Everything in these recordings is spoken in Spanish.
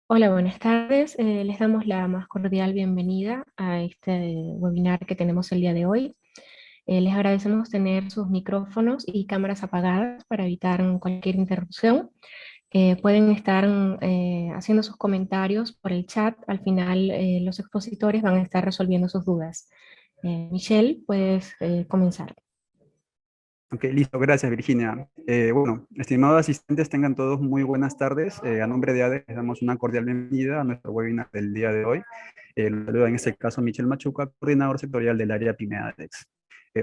Hola, buenas tardes. Les damos la más cordial bienvenida a este webinar que tenemos el día de hoy. Les agradecemos tener sus micrófonos y cámaras apagadas para evitar cualquier interrupción. Pueden estar haciendo sus comentarios por el chat. Al final, los expositores van a estar resolviendo sus dudas. Michelle, puedes comenzar. Ok, listo, gracias Virginia. Bueno, estimados asistentes, tengan todos muy buenas tardes. A nombre de ADE les damos una cordial bienvenida a nuestro webinar del día de hoy. Lo saluda en este caso Michelle Machuca, coordinador sectorial del área PYME ADEX.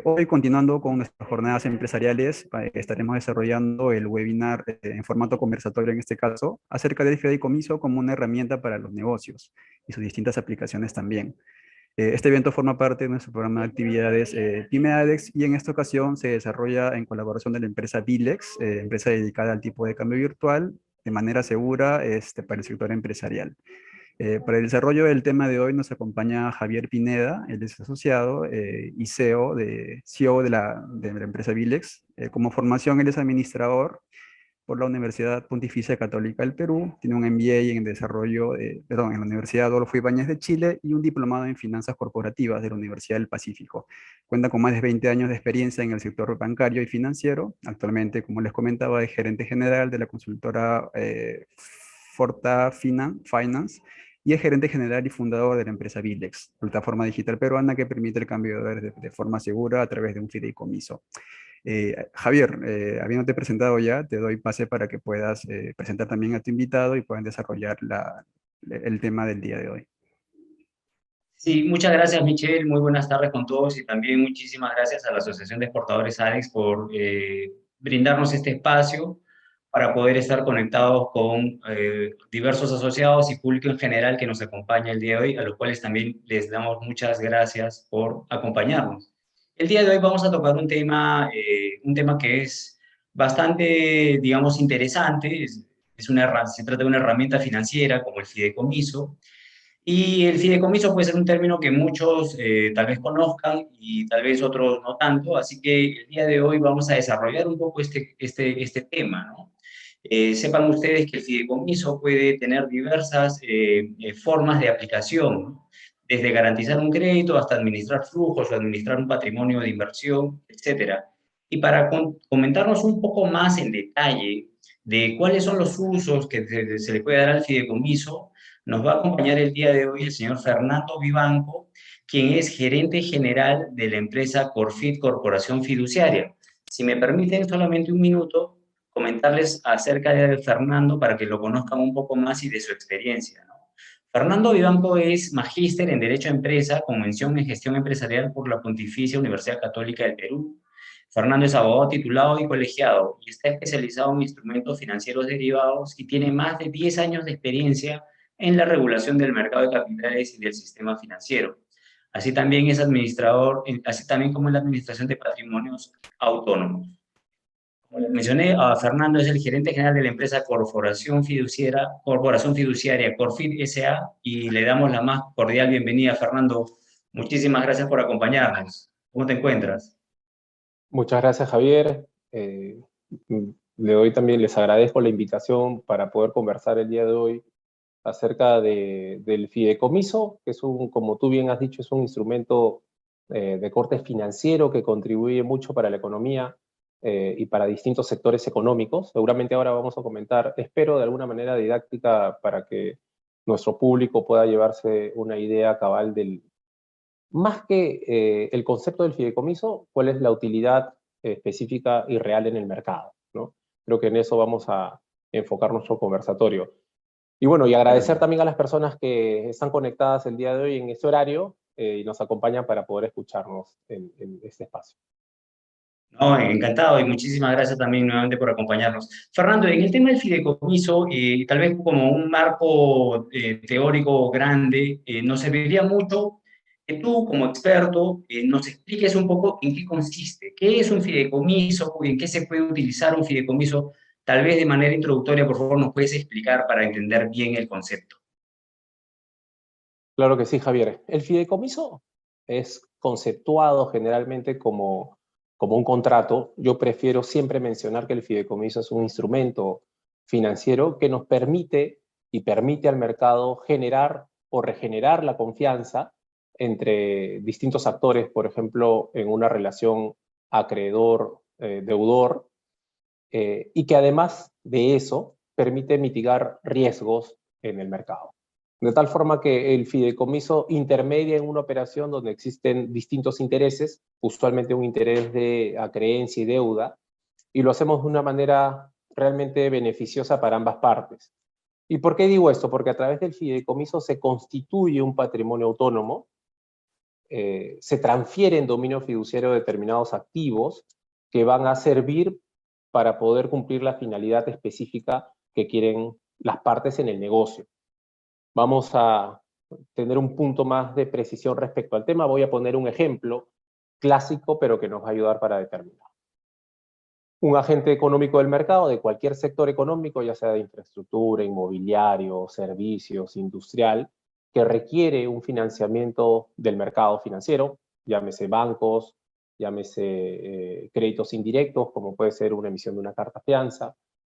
Hoy, continuando con nuestras jornadas empresariales, estaremos desarrollando el webinar en formato conversatorio en este caso, acerca del fideicomiso como una herramienta para los negocios y sus distintas aplicaciones también. Este evento forma parte de nuestro programa de actividades PymeAdex y en esta ocasión se desarrolla en colaboración de la empresa Bilex, empresa dedicada al tipo de cambio virtual de manera segura para el sector empresarial. Para el desarrollo del tema de hoy nos acompaña Javier Pineda, él es asociado y CEO de la empresa Bilex. Como formación, él es administrador por la Universidad Pontificia Católica del Perú, tiene un MBA en desarrollo, en la Universidad Adolfo Ibáñez de Chile y un diplomado en finanzas corporativas de la Universidad del Pacífico. Cuenta con más de 20 años de experiencia en el sector bancario y financiero. Actualmente, como les comentaba, es gerente general de la consultora Forta Finance y es gerente general y fundador de la empresa Bilex, plataforma digital peruana que permite el cambio de dólares de forma segura a través de un fideicomiso. Javier, habiéndote presentado ya, te doy pase para que puedas presentar también a tu invitado y puedan desarrollar el tema del día de hoy. Sí, muchas gracias, Michelle. Muy buenas tardes con todos y también muchísimas gracias a la Asociación de Exportadores ADEX por brindarnos este espacio para poder estar conectados con diversos asociados y público en general que nos acompaña el día de hoy, a los cuales también les damos muchas gracias por acompañarnos. El día de hoy vamos a tocar un tema que es bastante, digamos, interesante. Se trata de una herramienta financiera como el fideicomiso. Y el fideicomiso puede ser un término que muchos tal vez conozcan y tal vez otros no tanto, así que el día de hoy vamos a desarrollar un poco este tema, ¿no? Sepan ustedes que el fideicomiso puede tener diversas formas de aplicación, ¿no? Desde garantizar un crédito hasta administrar flujos o administrar un patrimonio de inversión, etcétera. Y para comentarnos un poco más en detalle de cuáles son los usos que se le puede dar al fideicomiso, nos va a acompañar el día de hoy el señor Fernando Vivanco, quien es gerente general de la empresa Corfit Corporación Fiduciaria. Si me permiten solamente un minuto, comentarles acerca de Fernando para que lo conozcan un poco más y de su experiencia, ¿no? Fernando Vivanco es magíster en Derecho a Empresa con mención en Gestión Empresarial por la Pontificia Universidad Católica del Perú. Fernando es abogado titulado y colegiado y está especializado en instrumentos financieros derivados y tiene más de 10 años de experiencia en la regulación del mercado de capitales y del sistema financiero. Así también es administrador, así también como en la administración de patrimonios autónomos. Como les mencioné, Fernando es el gerente general de la empresa Corporación Fiduciaria Corfit S.A. y le damos la más cordial bienvenida, Fernando. Muchísimas gracias por acompañarnos. ¿Cómo te encuentras? Muchas gracias, Javier. Le doy también, les agradezco la invitación para poder conversar el día de hoy acerca del fideicomiso, que es como tú bien has dicho, es un instrumento de corte financiero que contribuye mucho para la economía y para distintos sectores económicos. Seguramente ahora vamos a comentar, espero de alguna manera didáctica para que nuestro público pueda llevarse una idea cabal más que el concepto del fideicomiso, cuál es la utilidad específica y real en el mercado, ¿no? Creo que en eso vamos a enfocar nuestro conversatorio. Y bueno, y agradecer también a las personas que están conectadas el día de hoy en este horario y nos acompañan para poder escucharnos en este espacio. No, encantado y muchísimas gracias también nuevamente por acompañarnos. Fernando, en el tema del fideicomiso, tal vez como un marco teórico grande, nos serviría mucho que tú como experto nos expliques un poco en qué consiste, qué es un fideicomiso, en qué se puede utilizar un fideicomiso. Tal vez de manera introductoria, por favor, nos puedes explicar para entender bien el concepto. Claro que sí, Javier. El fideicomiso es conceptuado generalmente como un contrato. Yo prefiero siempre mencionar que el fideicomiso es un instrumento financiero que nos permite y permite al mercado generar o regenerar la confianza entre distintos actores, por ejemplo, en una relación acreedor-deudor, y que además de eso permite mitigar riesgos en el mercado. De tal forma que el fideicomiso intermedia en una operación donde existen distintos intereses, usualmente un interés de acreencia y deuda, y lo hacemos de una manera realmente beneficiosa para ambas partes. ¿Y por qué digo esto? Porque a través del fideicomiso se constituye un patrimonio autónomo, se transfieren en dominio fiduciario determinados activos que van a servir para poder cumplir la finalidad específica que quieren las partes en el negocio. Vamos a tener un punto más de precisión respecto al tema. Voy a poner un ejemplo clásico, pero que nos va a ayudar para determinar. Un agente económico del mercado de cualquier sector económico, ya sea de infraestructura, inmobiliario, servicios, industrial, que requiere un financiamiento del mercado financiero, llámese bancos, llámese créditos indirectos, como puede ser una emisión de una carta fianza,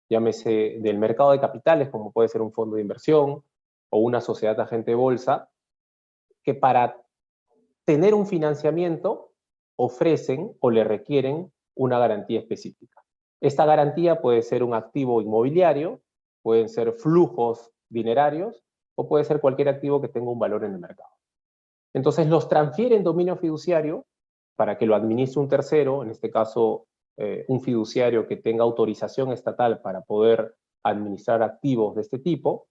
llámese del mercado de capitales, como puede ser un fondo de inversión o una sociedad agente de bolsa, que para tener un financiamiento ofrecen o le requieren una garantía específica. Esta garantía puede ser un activo inmobiliario, pueden ser flujos dinerarios o puede ser cualquier activo que tenga un valor en el mercado. Entonces los transfiere en dominio fiduciario para que lo administre un tercero, en este caso un fiduciario que tenga autorización estatal para poder administrar activos de este tipo.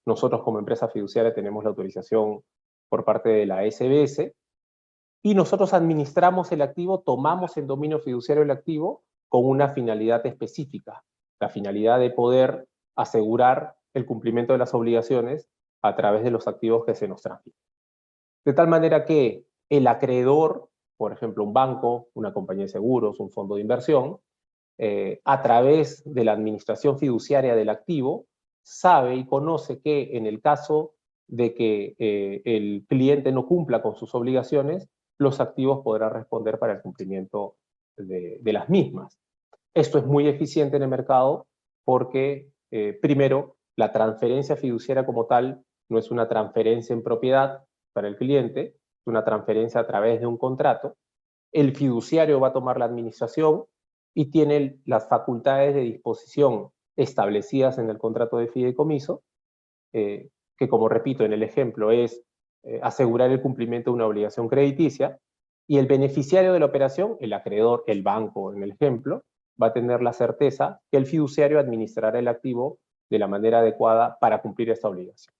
Nosotros como empresa fiduciaria tenemos la autorización por parte de la SBS, y nosotros administramos el activo, tomamos en dominio fiduciario el activo con una finalidad específica, la finalidad de poder asegurar el cumplimiento de las obligaciones a través de los activos que se nos transfieren. De tal manera que el acreedor, por ejemplo un banco, una compañía de seguros, un fondo de inversión, a través de la administración fiduciaria del activo, sabe y conoce que en el caso de que el cliente no cumpla con sus obligaciones, los activos podrán responder para el cumplimiento de las mismas. Esto es muy eficiente en el mercado porque, primero, la transferencia fiduciaria como tal no es una transferencia en propiedad para el cliente, es una transferencia a través de un contrato. El fiduciario va a tomar la administración y tiene las facultades de disposición establecidas en el contrato de fideicomiso, que como repito en el ejemplo es asegurar el cumplimiento de una obligación crediticia, y el beneficiario de la operación, el acreedor, el banco en el ejemplo, va a tener la certeza que el fiduciario administrará el activo de la manera adecuada para cumplir esta obligación.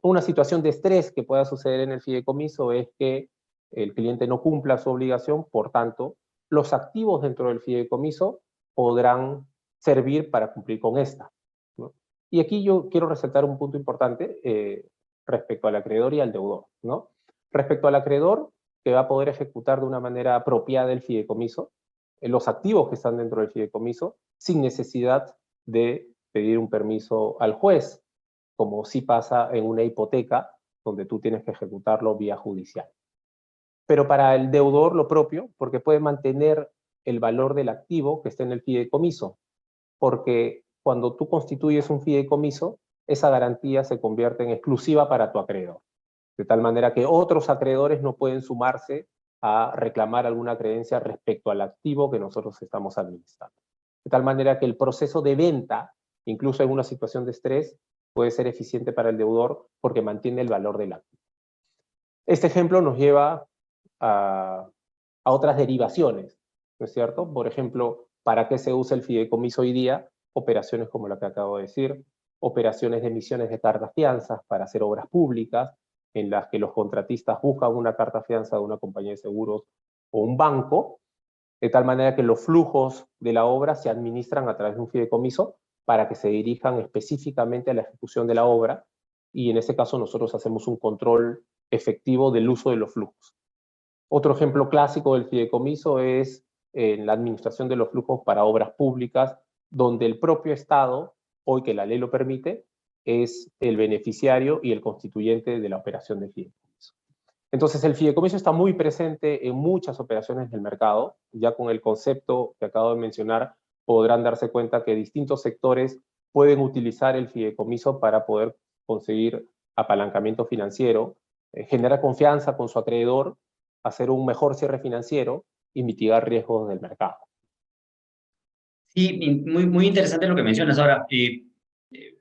Una situación de estrés que pueda suceder en el fideicomiso es que el cliente no cumpla su obligación, por tanto, los activos dentro del fideicomiso podrán servir para cumplir con esta, ¿no? Y aquí yo quiero resaltar un punto importante respecto al acreedor y al deudor, ¿no? Respecto al acreedor, que va a poder ejecutar de una manera apropiada el fideicomiso, los activos que están dentro del fideicomiso, sin necesidad de pedir un permiso al juez, como sí pasa en una hipoteca, donde tú tienes que ejecutarlo vía judicial. Pero para el deudor lo propio, porque puede mantener el valor del activo que esté en el fideicomiso, porque cuando tú constituyes un fideicomiso, esa garantía se convierte en exclusiva para tu acreedor, de tal manera que otros acreedores no pueden sumarse a reclamar alguna creencia respecto al activo que nosotros estamos administrando. De tal manera que el proceso de venta, incluso en una situación de estrés, puede ser eficiente para el deudor porque mantiene el valor del activo. Este ejemplo nos lleva a otras derivaciones, ¿no es cierto? Por ejemplo, ¿para qué se usa el fideicomiso hoy día? Operaciones como la que acabo de decir, operaciones de emisiones de cartas fianzas para hacer obras públicas, en las que los contratistas buscan una carta fianza de una compañía de seguros o un banco, de tal manera que los flujos de la obra se administran a través de un fideicomiso para que se dirijan específicamente a la ejecución de la obra, y en este caso nosotros hacemos un control efectivo del uso de los flujos. Otro ejemplo clásico del fideicomiso es en la administración de los flujos para obras públicas, donde el propio Estado, hoy que la ley lo permite, es el beneficiario y el constituyente de la operación de fideicomiso. Entonces el fideicomiso está muy presente en muchas operaciones del mercado. Ya con el concepto que acabo de mencionar podrán darse cuenta que distintos sectores pueden utilizar el fideicomiso para poder conseguir apalancamiento financiero, generar confianza con su acreedor, hacer un mejor cierre financiero y mitigar riesgos del mercado. Sí, muy interesante lo que mencionas. Ahora,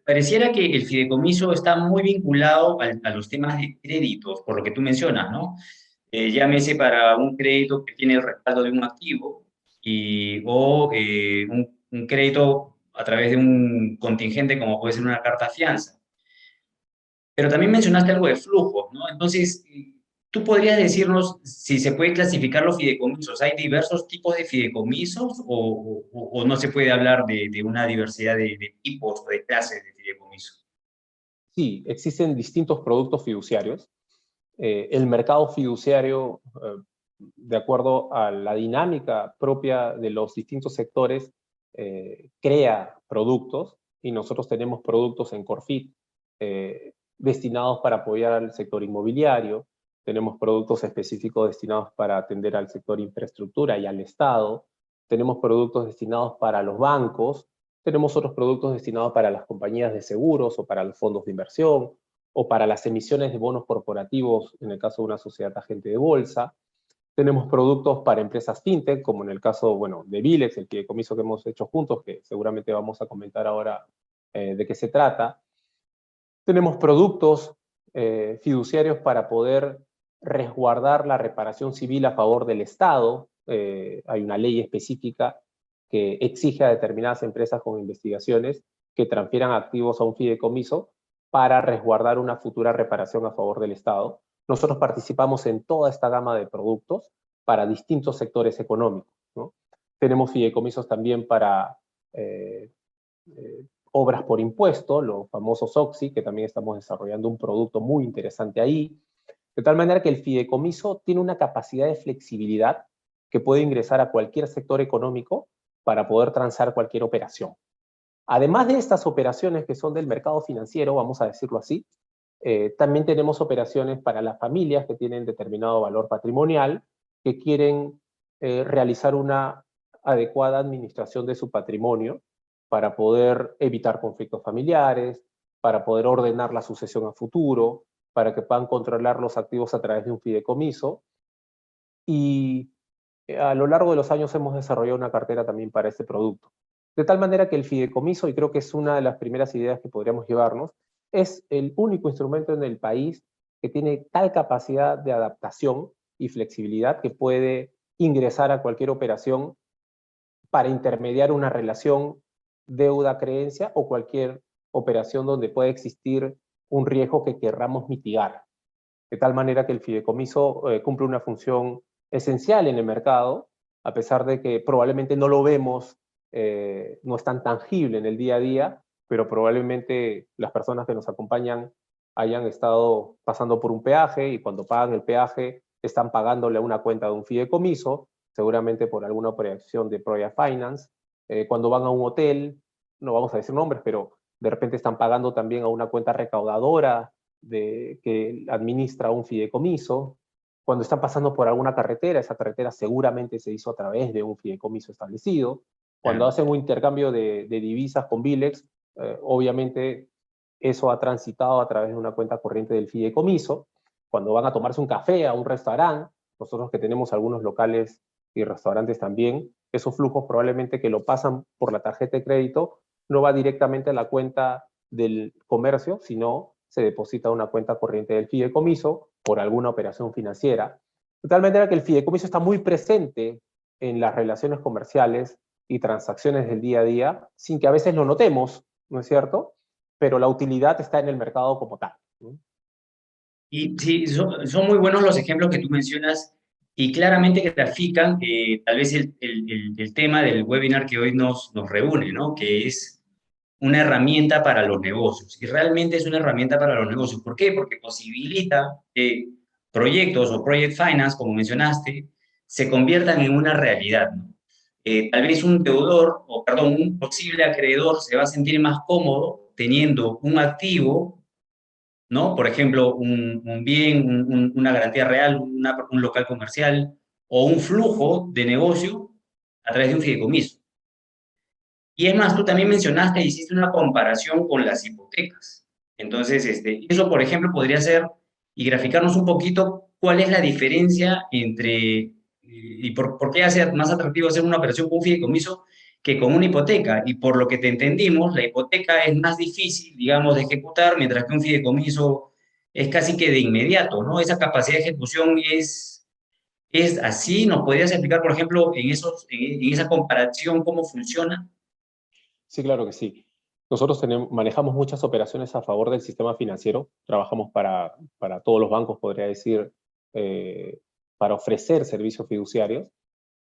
pareciera que el fideicomiso está muy vinculado a los temas de créditos, por lo que tú mencionas, ¿no? Llámese para un crédito que tiene el respaldo de un activo o un crédito a través de un contingente como puede ser una carta fianza. Pero también mencionaste algo de flujos, ¿no? Entonces, ¿tú podrías decirnos si se puede clasificar los fideicomisos? ¿Hay diversos tipos de fideicomisos o no se puede hablar de una diversidad de tipos o de clases de fideicomisos? Sí, existen distintos productos fiduciarios. El mercado fiduciario, de acuerdo a la dinámica propia de los distintos sectores, crea productos, y nosotros tenemos productos en Corfit destinados para apoyar al sector inmobiliario, tenemos productos específicos destinados para atender al sector infraestructura y al Estado, tenemos productos destinados para los bancos, tenemos otros productos destinados para las compañías de seguros o para los fondos de inversión, o para las emisiones de bonos corporativos en el caso de una sociedad agente de bolsa. Tenemos productos para empresas fintech, como en el caso, bueno, de Bilex, el fideicomiso que hemos hecho juntos, que seguramente vamos a comentar ahora de qué se trata. Tenemos productos fiduciarios para poder resguardar la reparación civil a favor del Estado. Hay una ley específica que exige a determinadas empresas con investigaciones que transfieran activos a un fideicomiso para resguardar una futura reparación a favor del Estado. Nosotros participamos en toda esta gama de productos para distintos sectores económicos, ¿no? Tenemos fideicomisos también para obras por impuesto, los famosos OXI, que también estamos desarrollando un producto muy interesante ahí, de tal manera que el fideicomiso tiene una capacidad de flexibilidad que puede ingresar a cualquier sector económico para poder transar cualquier operación. Además de estas operaciones que son del mercado financiero, vamos a decirlo así, también tenemos operaciones para las familias que tienen determinado valor patrimonial, que quieren realizar una adecuada administración de su patrimonio para poder evitar conflictos familiares, para poder ordenar la sucesión a futuro, para que puedan controlar los activos a través de un fideicomiso. Y a lo largo de los años hemos desarrollado una cartera también para este producto. De tal manera que el fideicomiso, y creo que es una de las primeras ideas que podríamos llevarnos, es el único instrumento en el país que tiene tal capacidad de adaptación y flexibilidad que puede ingresar a cualquier operación para intermediar una relación deuda-creencia o cualquier operación donde pueda existir un riesgo que querramos mitigar. De tal manera que el fideicomiso cumple una función esencial en el mercado, a pesar de que probablemente no lo vemos, no es tan tangible en el día a día, pero probablemente las personas que nos acompañan hayan estado pasando por un peaje y cuando pagan el peaje están pagándole a una cuenta de un fideicomiso, seguramente por alguna operación de Project Finance. Cuando van a un hotel, no vamos a decir nombres, pero de repente están pagando también a una cuenta recaudadora que administra un fideicomiso. Cuando están pasando por alguna carretera, esa carretera seguramente se hizo a través de un fideicomiso establecido. Cuando hacen un intercambio de divisas con Bilex, obviamente eso ha transitado a través de una cuenta corriente del fideicomiso. Cuando van a tomarse un café a un restaurante, nosotros que tenemos algunos locales y restaurantes también, esos flujos probablemente que lo pasan por la tarjeta de crédito no va directamente a la cuenta del comercio, sino se deposita a una cuenta corriente del fideicomiso por alguna operación financiera. De tal manera que el fideicomiso está muy presente en las relaciones comerciales y transacciones del día a día, sin que a veces lo notemos, ¿no es cierto? Pero la utilidad está en el mercado como tal, ¿no? Y sí, son muy buenos los ejemplos que tú mencionas y claramente grafican tal vez el tema del webinar que hoy nos reúne, ¿no? Que es una herramienta para los negocios. Y realmente es una herramienta para los negocios. ¿Por qué? Porque posibilita que proyectos o project finance, como mencionaste, se conviertan en una realidad, ¿no? Tal vez un deudor, o perdón, un posible acreedor se va a sentir más cómodo teniendo un activo, ¿no? Por ejemplo, un bien, una garantía real, un local comercial o un flujo de negocio a través de un fideicomiso. Y es más, tú también mencionaste, hiciste una comparación con las hipotecas. Entonces, eso, por ejemplo, podría ser, y graficarnos un poquito cuál es la diferencia entre, y por qué hace más atractivo hacer una operación con un fideicomiso que con una hipoteca. Y por lo que te entendimos, la hipoteca es más difícil, digamos, de ejecutar, mientras que un fideicomiso es casi que de inmediato, ¿no? Esa capacidad de ejecución es así. ¿Nos podrías explicar, por ejemplo, en esa comparación cómo funciona? Sí, claro que sí. Nosotros manejamos muchas operaciones a favor del sistema financiero. Trabajamos para todos los bancos, podría decir, para ofrecer servicios fiduciarios.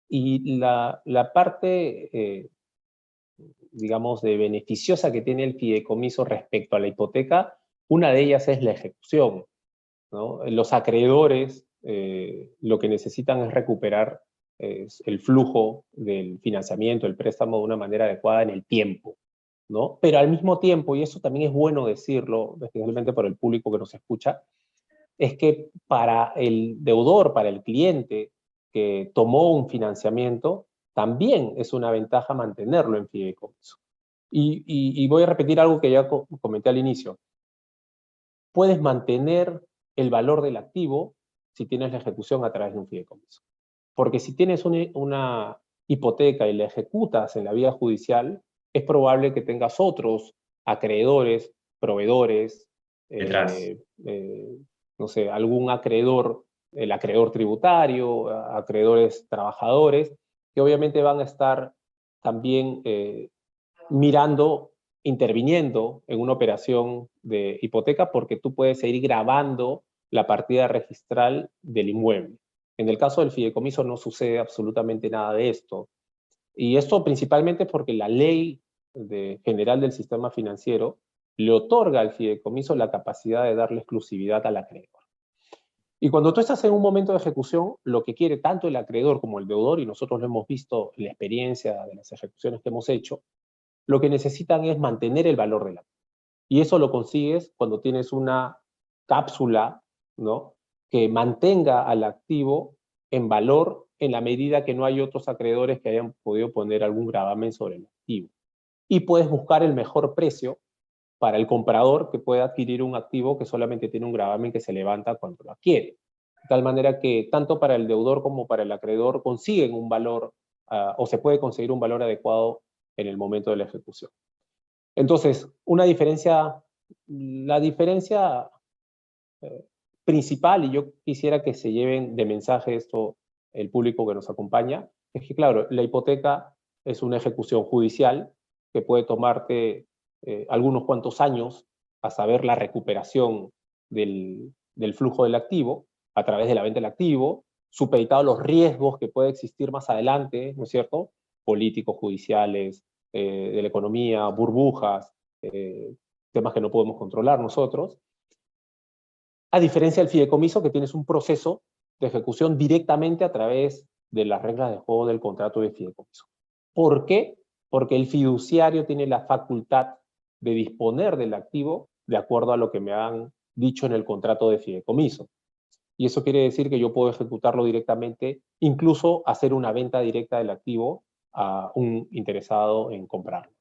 Y la parte, digamos, de beneficiosa que tiene el fideicomiso respecto a la hipoteca, una de ellas es la ejecución, ¿no? Los acreedores lo que necesitan es recuperar el flujo del financiamiento, el préstamo de una manera adecuada en el tiempo, ¿no? Pero al mismo tiempo, y eso también es bueno decirlo, especialmente para el público que nos escucha, es que para el deudor, para el cliente que tomó un financiamiento, también es una ventaja mantenerlo en fideicomiso. Y voy a repetir algo que ya comenté al inicio. Puedes mantener el valor del activo si tienes la ejecución a través de un fideicomiso. Porque si tienes una hipoteca y la ejecutas en la vía judicial, es probable que tengas otros acreedores, proveedores, Detrás. no sé, algún acreedor, el acreedor tributario, acreedores trabajadores, que obviamente van a estar también mirando, interviniendo en una operación de hipoteca porque tú puedes seguir grabando la partida registral del inmueble. En el caso del fideicomiso no sucede absolutamente nada de esto. Y esto principalmente porque la ley general del sistema financiero le otorga al fideicomiso la capacidad de darle exclusividad al acreedor. Y cuando tú estás en un momento de ejecución, lo que quiere tanto el acreedor como el deudor, y nosotros lo hemos visto en la experiencia de las ejecuciones que hemos hecho, lo que necesitan es mantener el valor del activo. Y eso lo consigues cuando tienes una cápsula, ¿no?, que mantenga al activo en valor en la medida que no hay otros acreedores que hayan podido poner algún gravamen sobre el activo. Y puedes buscar el mejor precio para el comprador que pueda adquirir un activo que solamente tiene un gravamen que se levanta cuando lo adquiere. De tal manera que tanto para el deudor como para el acreedor consiguen un valor o se puede conseguir un valor adecuado en el momento de la ejecución. Entonces, la diferencia principal, y yo quisiera que se lleven de mensaje esto el público que nos acompaña, es que, claro, la hipoteca es una ejecución judicial que puede tomarte algunos cuantos años a saber la recuperación del flujo del activo a través de la venta del activo, supeditado a los riesgos que puede existir más adelante, ¿no es cierto? Políticos, judiciales, de la economía, burbujas, temas que no podemos controlar nosotros, a diferencia del fideicomiso, que tienes un proceso de ejecución directamente a través de las reglas de juego del contrato de fideicomiso. ¿Por qué? Porque el fiduciario tiene la facultad de disponer del activo de acuerdo a lo que me han dicho en el contrato de fideicomiso. Y eso quiere decir que yo puedo ejecutarlo directamente, incluso hacer una venta directa del activo a un interesado en comprarlo.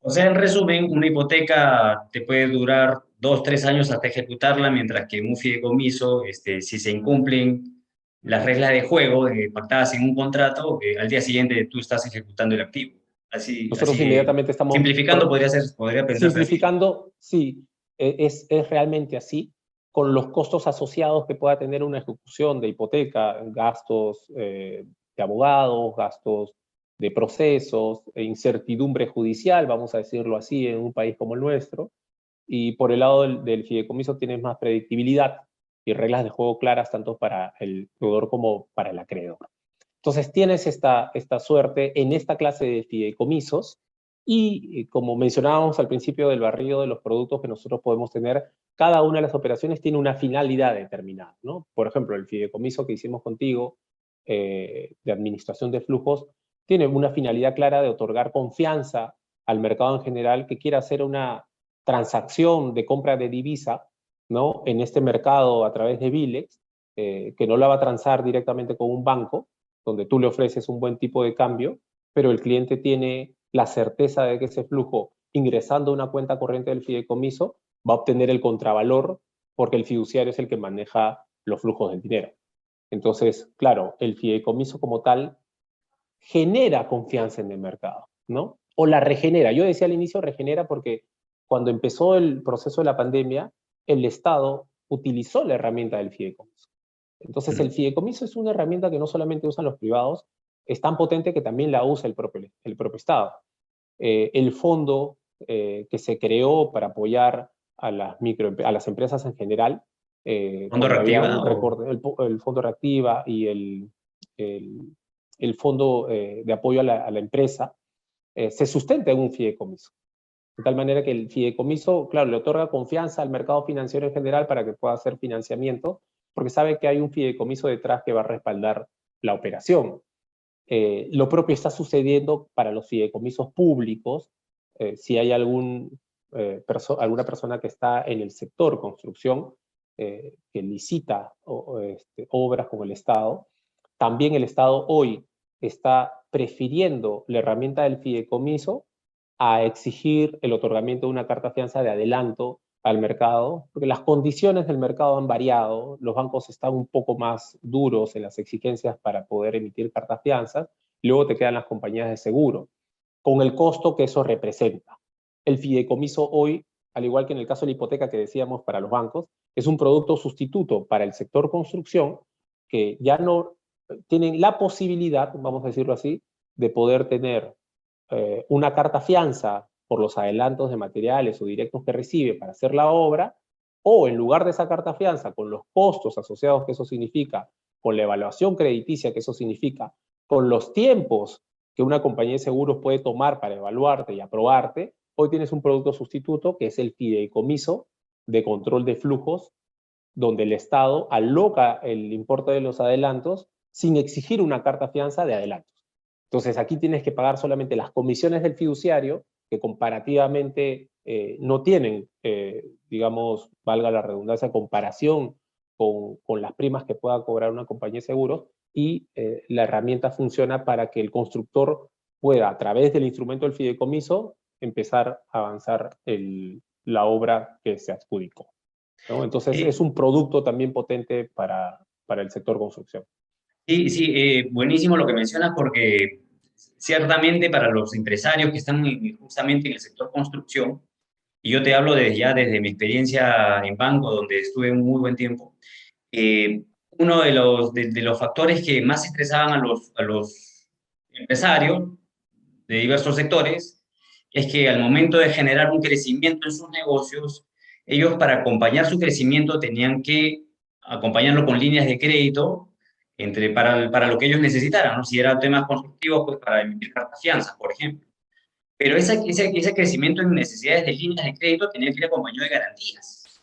O sea, en resumen, una hipoteca te puede durar 2, 3 años hasta ejecutarla, mientras que en un fideicomiso, si se incumplen las reglas de juego pactadas en un contrato, al día siguiente tú estás ejecutando el activo. Nosotros inmediatamente estamos simplificando, podría pensarse así. simplificando, sí, es realmente así, con los costos asociados que pueda tener una ejecución de hipoteca, gastos de abogados, gastos de procesos, incertidumbre judicial, vamos a decirlo así, en un país como el nuestro. Y por el lado del fideicomiso tienes más predictibilidad y reglas de juego claras tanto para el deudor como para el acreedor. Entonces tienes esta suerte en esta clase de fideicomisos y como mencionábamos al principio del barrido de los productos que nosotros podemos tener, cada una de las operaciones tiene una finalidad determinada, ¿no? Por ejemplo, el fideicomiso que hicimos contigo de administración de flujos tiene una finalidad clara de otorgar confianza al mercado en general que quiera hacer una transacción de compra de divisa, ¿no?, en este mercado a través de Bilex, que no la va a transar directamente con un banco, donde tú le ofreces un buen tipo de cambio, pero el cliente tiene la certeza de que ese flujo, ingresando a una cuenta corriente del fideicomiso, va a obtener el contravalor porque el fiduciario es el que maneja los flujos del dinero. Entonces, claro, el fideicomiso como tal genera confianza en el mercado, ¿no? O la regenera. Yo decía al inicio regenera porque cuando empezó el proceso de la pandemia, el Estado utilizó la herramienta del fideicomiso. Entonces, el fideicomiso es una herramienta que no solamente usan los privados, es tan potente que también la usa el propio Estado. El fondo que se creó para apoyar a las empresas en general, ¿Fondo cuando había Reactiva un recorte, el fondo Reactiva y el fondo de apoyo a la empresa, se sustenta en un fideicomiso. De tal manera que el fideicomiso, claro, le otorga confianza al mercado financiero en general para que pueda hacer financiamiento, porque sabe que hay un fideicomiso detrás que va a respaldar la operación. Lo propio está sucediendo para los fideicomisos públicos. Si hay alguna persona que está en el sector construcción, que licita obras con el Estado, también el Estado hoy está prefiriendo la herramienta del fideicomiso a exigir el otorgamiento de una carta fianza de adelanto al mercado, porque las condiciones del mercado han variado, los bancos están un poco más duros en las exigencias para poder emitir cartas fianzas, luego te quedan las compañías de seguro, con el costo que eso representa. El fideicomiso hoy, al igual que en el caso de la hipoteca que decíamos para los bancos, es un producto sustituto para el sector construcción que ya no tienen la posibilidad, vamos a decirlo así, de poder tener una carta fianza por los adelantos de materiales o directos que recibe para hacer la obra, o en lugar de esa carta fianza, con los costos asociados que eso significa, con la evaluación crediticia que eso significa, con los tiempos que una compañía de seguros puede tomar para evaluarte y aprobarte, hoy tienes un producto sustituto que es el fideicomiso de control de flujos, donde el Estado aloca el importe de los adelantos sin exigir una carta fianza de adelantos. Entonces, aquí tienes que pagar solamente las comisiones del fiduciario, que comparativamente no tienen, digamos, valga la redundancia, comparación con las primas que pueda cobrar una compañía de seguros, y la herramienta funciona para que el constructor pueda, a través del instrumento del fideicomiso, empezar a avanzar la obra que se adjudicó, ¿no? Entonces, es un producto también potente para el sector construcción. Sí, sí, buenísimo lo que mencionas porque ciertamente para los empresarios que están justamente en el sector construcción, y yo te hablo desde mi experiencia en banco, donde estuve un muy buen tiempo, uno de los factores que más estresaban a los empresarios de diversos sectores es que al momento de generar un crecimiento en sus negocios, ellos para acompañar su crecimiento tenían que acompañarlo con líneas de crédito para lo que ellos necesitaran, ¿no? Si eran temas constructivos, pues para emitir cartas fianzas, por ejemplo. Pero ese crecimiento en necesidades de líneas de crédito tenía que ir acompañado de garantías,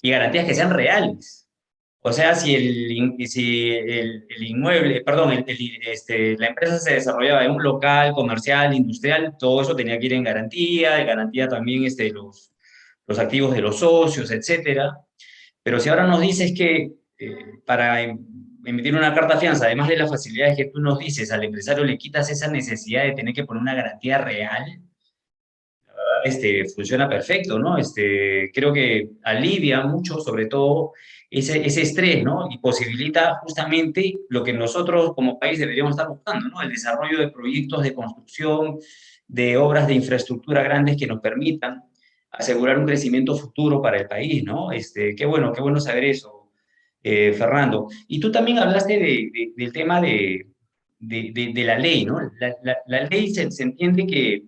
y garantías que sean reales. O sea, si el inmueble, perdón, la empresa se desarrollaba en un local, comercial, industrial, todo eso tenía que ir en garantía, de garantía también los activos de los socios, etcétera. Pero si ahora nos dices que para emitir una carta fianza, además de las facilidades que tú nos dices, al empresario le quitas esa necesidad de tener que poner una garantía real, funciona perfecto, ¿no? Creo que alivia mucho, sobre todo, ese estrés, ¿no? Y posibilita justamente lo que nosotros como país deberíamos estar buscando, ¿no? El desarrollo de proyectos de construcción, de obras de infraestructura grandes que nos permitan asegurar un crecimiento futuro para el país, ¿no? Qué bueno saber eso, Fernando. Y tú también hablaste del tema de la ley, ¿no? La ley se entiende que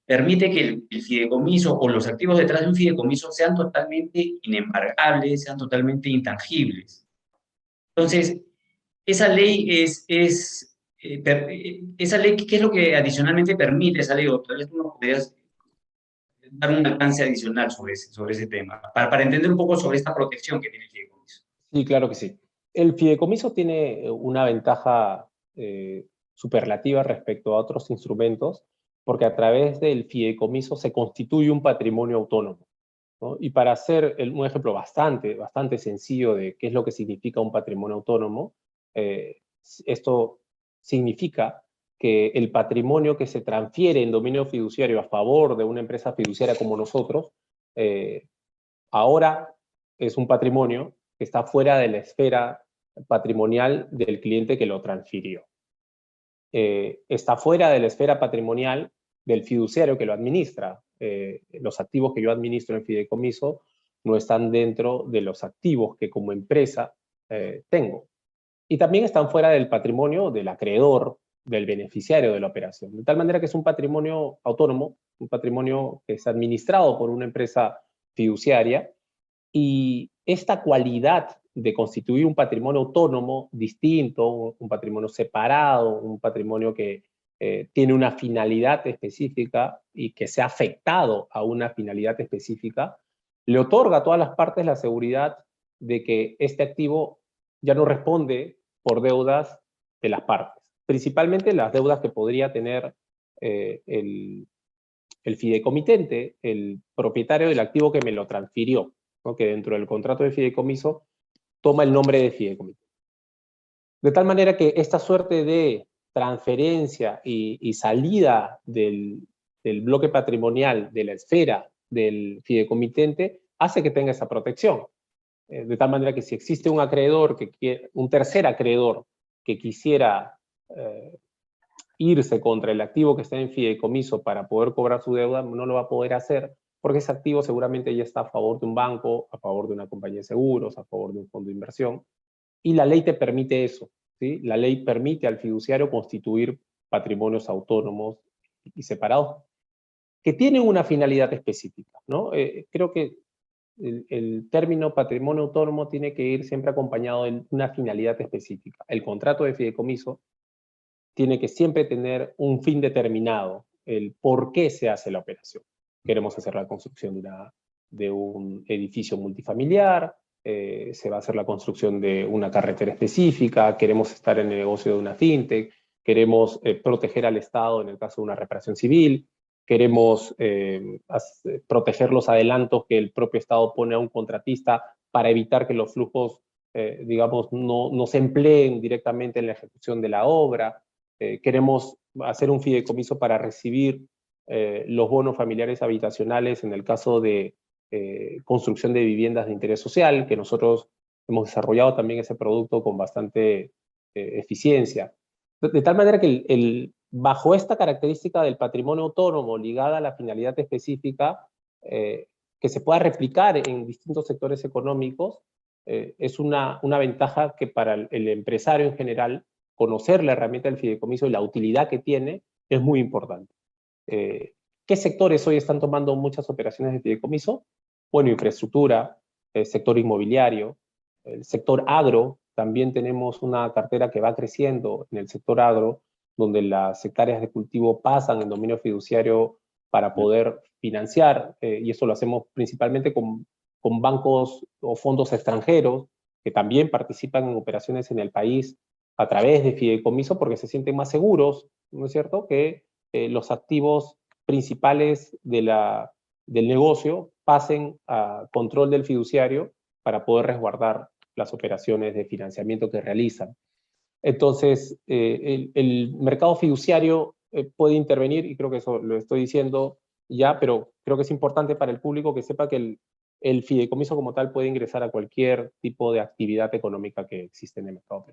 permite que el fideicomiso o los activos detrás de un fideicomiso sean totalmente inembargables, sean totalmente intangibles. Entonces, esa ley esa ley, ¿qué es lo que adicionalmente permite esa ley? O tal vez tú nos podrías dar un alcance adicional sobre ese tema, para entender un poco sobre esta protección que tiene el fideicomiso. Sí, claro que sí. El fideicomiso tiene una ventaja superlativa respecto a otros instrumentos, porque a través del fideicomiso se constituye un patrimonio autónomo, ¿no? Y para hacer un ejemplo bastante sencillo de qué es lo que significa un patrimonio autónomo, esto significa que el patrimonio que se transfiere en dominio fiduciario a favor de una empresa fiduciaria como nosotros, ahora es un patrimonio que está fuera de la esfera patrimonial del cliente que lo transfirió. Está fuera de la esfera patrimonial del fiduciario que lo administra. Los activos que yo administro en fideicomiso no están dentro de los activos que como empresa tengo. Y también están fuera del patrimonio del acreedor, del beneficiario de la operación. De tal manera que es un patrimonio autónomo, un patrimonio que es administrado por una empresa fiduciaria, y esta cualidad de constituir un patrimonio autónomo distinto, un patrimonio separado, un patrimonio que tiene una finalidad específica y que sea afectado a una finalidad específica, le otorga a todas las partes la seguridad de que este activo ya no responde por deudas de las partes. Principalmente las deudas que podría tener el fideicomitente, el propietario del activo que me lo transfirió, ¿no? Que dentro del contrato de fideicomiso toma el nombre de fideicomitente. De tal manera que esta suerte de transferencia y salida del bloque patrimonial, de la esfera del fideicomitente, hace que tenga esa protección. De tal manera que si existe un acreedor, un tercer acreedor que quisiera irse contra el activo que está en fideicomiso para poder cobrar su deuda, no lo va a poder hacer, porque ese activo seguramente ya está a favor de un banco, a favor de una compañía de seguros, a favor de un fondo de inversión, y la ley te permite eso, ¿sí? La ley permite al fiduciario constituir patrimonios autónomos y separados, que tienen una finalidad específica, ¿no? Creo que el término patrimonio autónomo tiene que ir siempre acompañado de una finalidad específica. El contrato de fideicomiso tiene que siempre tener un fin determinado, el por qué se hace la operación. Queremos hacer la construcción de un edificio multifamiliar, se va a hacer la construcción de una carretera específica, queremos estar en el negocio de una fintech, queremos proteger al Estado en el caso de una reparación civil, queremos proteger los adelantos que el propio Estado pone a un contratista para evitar que los flujos, digamos, no se empleen directamente en la ejecución de la obra. Queremos hacer un fideicomiso para recibir los bonos familiares habitacionales en el caso de construcción de viviendas de interés social, que nosotros hemos desarrollado también ese producto con bastante eficiencia. De tal manera que bajo esta característica del patrimonio autónomo ligada a la finalidad específica, que se pueda replicar en distintos sectores económicos, es una ventaja que para el empresario en general, conocer la herramienta del fideicomiso y la utilidad que tiene es muy importante. ¿Qué sectores hoy están tomando muchas operaciones de fideicomiso? Bueno, infraestructura, el sector inmobiliario, el sector agro. También tenemos una cartera que va creciendo en el sector agro, donde las hectáreas de cultivo pasan en dominio fiduciario para poder financiar, y eso lo hacemos principalmente con bancos o fondos extranjeros que también participan en operaciones en el país a través de fideicomiso porque se sienten más seguros, ¿no es cierto?, que los activos principales del negocio pasen a control del fiduciario para poder resguardar las operaciones de financiamiento que realizan. Entonces, el mercado fiduciario puede intervenir, y creo que eso lo estoy diciendo ya, pero creo que es importante para el público que sepa que el fideicomiso como tal puede ingresar a cualquier tipo de actividad económica que existe en el mercado.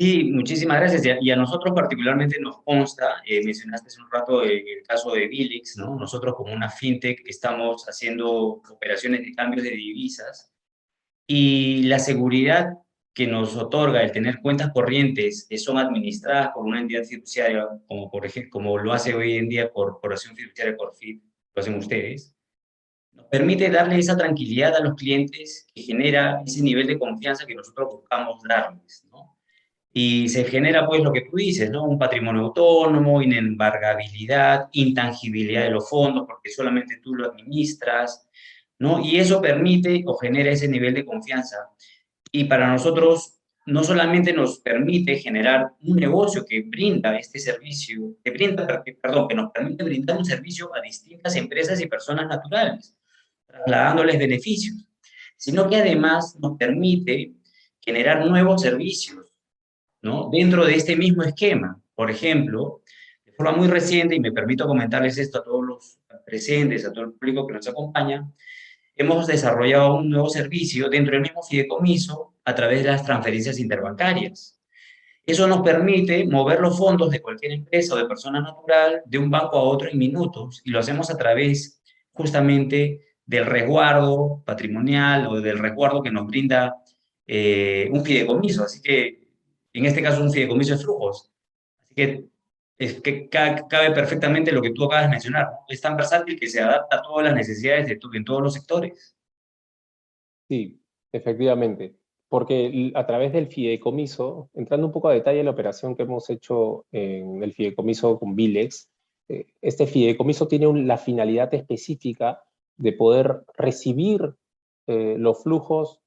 Sí, muchísimas gracias. Y a nosotros particularmente nos consta, mencionaste hace un rato el caso de Bilix, ¿no? Nosotros como una fintech estamos haciendo operaciones de cambios de divisas y la seguridad que nos otorga el tener cuentas corrientes que son administradas por una entidad fiduciaria, como por ejemplo, como lo hace hoy en día Corporación Fiduciaria Corfid, lo hacen ustedes, nos permite darle esa tranquilidad a los clientes que genera ese nivel de confianza que nosotros buscamos darles, ¿no? Y se genera, pues, lo que tú dices, ¿no? Un patrimonio autónomo, inembargabilidad, intangibilidad de los fondos, porque solamente tú lo administras, ¿no? Y eso permite o genera ese nivel de confianza. Y para nosotros, no solamente nos permite generar un negocio que brinda este servicio, que nos permite brindar un servicio a distintas empresas y personas naturales, trasladándoles beneficios, sino que además nos permite generar nuevos servicios, ¿no? Dentro de este mismo esquema. Por ejemplo, de forma muy reciente, y me permito comentarles esto a todos los presentes, a todo el público que nos acompaña, hemos desarrollado un nuevo servicio dentro del mismo fideicomiso a través de las transferencias interbancarias. Eso nos permite mover los fondos de cualquier empresa o de persona natural de un banco a otro en minutos, y lo hacemos a través justamente del resguardo patrimonial o del resguardo que nos brinda un fideicomiso. Así que, en este caso, un fideicomiso de flujos. Así que, es que cabe perfectamente lo que tú acabas de mencionar, ¿no? Es tan versátil que se adapta a todas las necesidades en todos los sectores. Sí, efectivamente, porque a través del fideicomiso, entrando un poco a detalle en la operación que hemos hecho en el fideicomiso con Bilex, este fideicomiso tiene la finalidad específica de poder recibir los flujos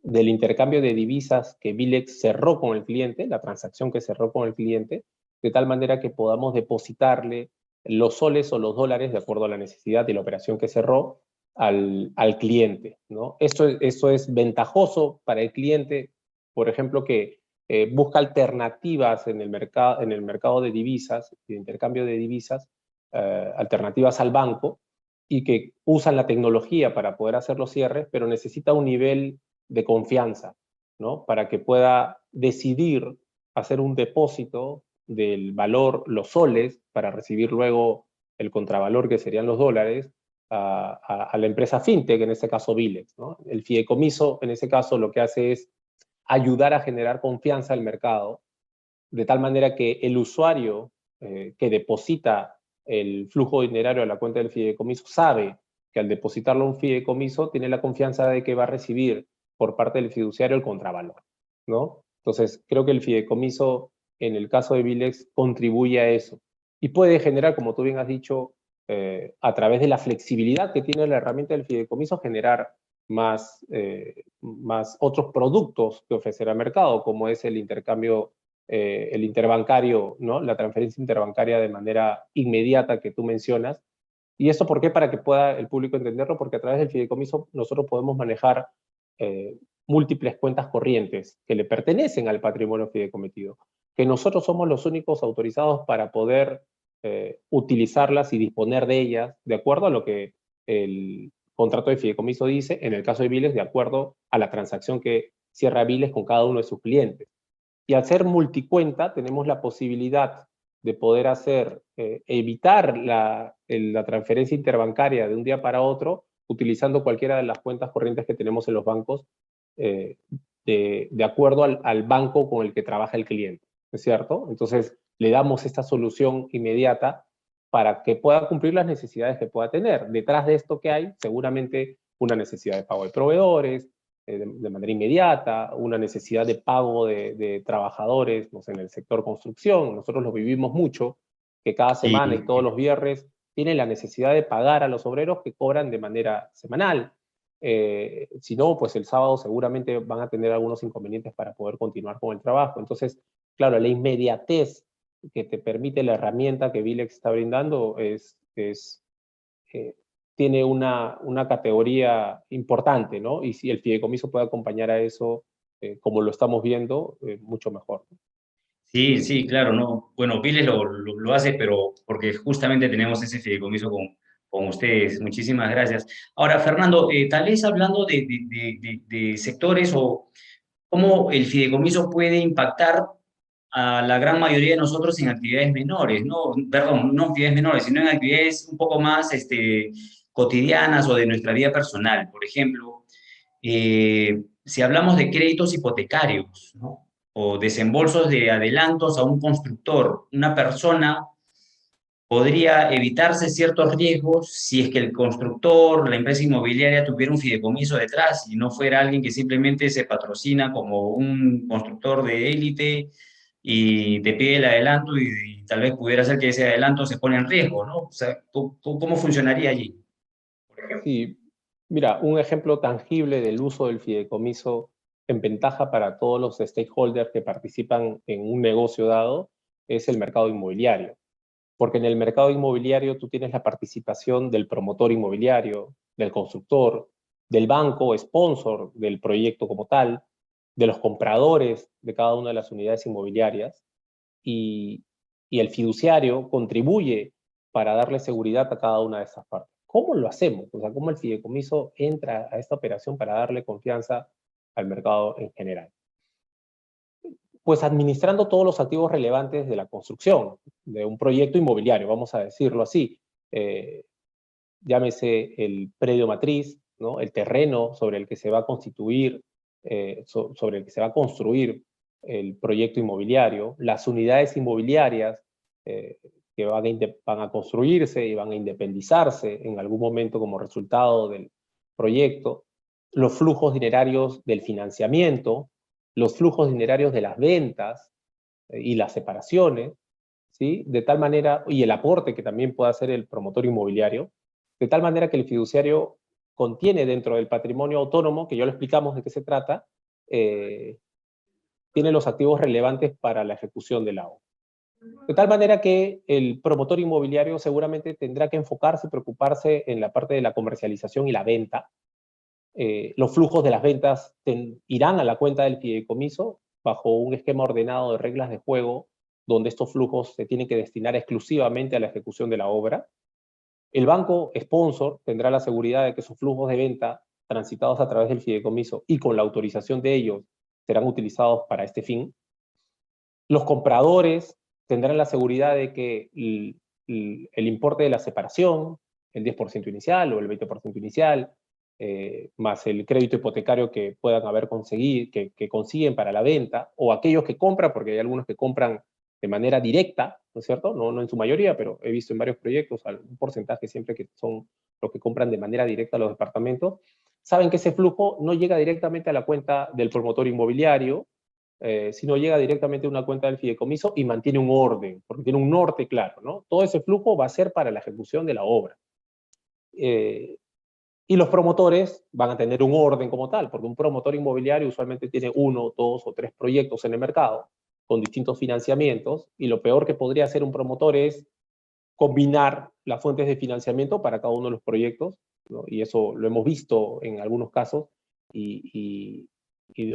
del intercambio de divisas que Bilex cerró con el cliente, la transacción que cerró con el cliente, de tal manera que podamos depositarle los soles o los dólares de acuerdo a la necesidad de la operación que cerró al cliente, ¿no? Esto es ventajoso para el cliente, por ejemplo, que busca alternativas en el mercado de divisas, de intercambio de divisas, alternativas al banco, y que usan la tecnología para poder hacer los cierres, pero necesita un nivel de confianza, ¿no? Para que pueda decidir hacer un depósito del valor, los soles, para recibir luego el contravalor que serían los dólares, a la empresa fintech, en este caso Bilex, ¿no? El fideicomiso, en ese caso, lo que hace es ayudar a generar confianza al mercado, de tal manera que el usuario que deposita el flujo dinerario a la cuenta del fideicomiso sabe que al depositarlo a un fideicomiso tiene la confianza de que va a recibir por parte del fiduciario el contravalor, ¿no? Entonces, creo que el fideicomiso, en el caso de Bilex, contribuye a eso. Y puede generar, como tú bien has dicho, a través de la flexibilidad que tiene la herramienta del fideicomiso, generar más otros productos que ofrecerá al mercado, como es el intercambio, el interbancario, ¿no? La transferencia interbancaria de manera inmediata que tú mencionas. ¿Y esto por qué? Para que pueda el público entenderlo, porque a través del fideicomiso nosotros podemos manejar múltiples cuentas corrientes que le pertenecen al patrimonio fideicometido, que nosotros somos los únicos autorizados para poder utilizarlas y disponer de ellas de acuerdo a lo que el contrato de fideicomiso dice, en el caso de Bilex, de acuerdo a la transacción que cierra Bilex con cada uno de sus clientes. Y al ser multicuenta, tenemos la posibilidad de poder evitar la transferencia interbancaria de un día para otro, utilizando cualquiera de las cuentas corrientes que tenemos en los bancos, de acuerdo al banco con el que trabaja el cliente, ¿no es cierto? Entonces, le damos esta solución inmediata para que pueda cumplir las necesidades que pueda tener. Detrás de esto que hay, seguramente una necesidad de pago de proveedores, de manera inmediata, una necesidad de pago de trabajadores, no sé, en el sector construcción. Nosotros lo vivimos mucho, que cada semana y todos los viernes tienen la necesidad de pagar a los obreros que cobran de manera semanal. Si no, pues el sábado seguramente van a tener algunos inconvenientes para poder continuar con el trabajo. Entonces, claro, la inmediatez que te permite la herramienta que Bilex está brindando tiene una categoría importante, ¿no? Y si el fideicomiso puede acompañar a eso, como lo estamos viendo, mucho mejor. Sí, sí, claro, no. Bueno, Piles lo hace, pero porque justamente tenemos ese fideicomiso con ustedes. Muchísimas gracias. Ahora, Fernando, tal vez hablando de sectores o cómo el fideicomiso puede impactar a la gran mayoría de nosotros en actividades menores, ¿no? Perdón, no actividades menores, sino en actividades un poco más cotidianas o de nuestra vida personal. Por ejemplo, si hablamos de créditos hipotecarios, ¿no? O desembolsos de adelantos a un constructor, una persona podría evitarse ciertos riesgos si es que el constructor, la empresa inmobiliaria tuviera un fideicomiso detrás y no fuera alguien que simplemente se patrocina como un constructor de élite y te pide el adelanto y tal vez pudiera ser que ese adelanto se pone en riesgo, ¿no? O sea, ¿cómo funcionaría allí, por ejemplo? Sí, mira, un ejemplo tangible del uso del fideicomiso en ventaja para todos los stakeholders que participan en un negocio dado es el mercado inmobiliario. Porque en el mercado inmobiliario tú tienes la participación del promotor inmobiliario, del constructor, del banco sponsor del proyecto como tal, de los compradores de cada una de las unidades inmobiliarias. y el fiduciario contribuye para darle seguridad a cada una de esas partes. ¿Cómo lo hacemos? O sea, ¿cómo el fideicomiso entra a esta operación para darle confianza al mercado en general? Pues administrando todos los activos relevantes de la construcción, de un proyecto inmobiliario, vamos a decirlo así. Llámese el predio matriz, ¿no? El terreno sobre el que se va a constituir, sobre el que se va a construir el proyecto inmobiliario, las unidades inmobiliarias que van a construirse y van a independizarse en algún momento como resultado del proyecto, los flujos dinerarios del financiamiento, los flujos dinerarios de las ventas y las separaciones, ¿sí? De tal manera, y el aporte que también puede hacer el promotor inmobiliario, de tal manera que el fiduciario contiene dentro del patrimonio autónomo, que ya lo explicamos de qué se trata, tiene los activos relevantes para la ejecución de la obra. De tal manera que el promotor inmobiliario seguramente tendrá que enfocarse y preocuparse en la parte de la comercialización y la venta. Los flujos de las ventas irán a la cuenta del fideicomiso bajo un esquema ordenado de reglas de juego, donde estos flujos se tienen que destinar exclusivamente a la ejecución de la obra. El banco sponsor tendrá la seguridad de que sus flujos de venta transitados a través del fideicomiso y con la autorización de ellos serán utilizados para este fin. Los compradores tendrán la seguridad de que el importe de la separación, el 10% inicial o el 20% inicial, más el crédito hipotecario que puedan haber conseguido, que consiguen para la venta, o aquellos que compran, porque hay algunos que compran de manera directa, ¿no es cierto? No en su mayoría, pero he visto en varios proyectos un porcentaje siempre que son los que compran de manera directa a los departamentos, saben que ese flujo no llega directamente a la cuenta del promotor inmobiliario, sino llega directamente a una cuenta del fideicomiso y mantiene un orden, porque tiene un norte claro, ¿no? Todo ese flujo va a ser para la ejecución de la obra. Y los promotores van a tener un orden como tal, porque un promotor inmobiliario usualmente tiene 1, 2 o 3 proyectos en el mercado con distintos financiamientos, y lo peor que podría hacer un promotor es combinar las fuentes de financiamiento para cada uno de los proyectos, ¿no? Y eso lo hemos visto en algunos casos, y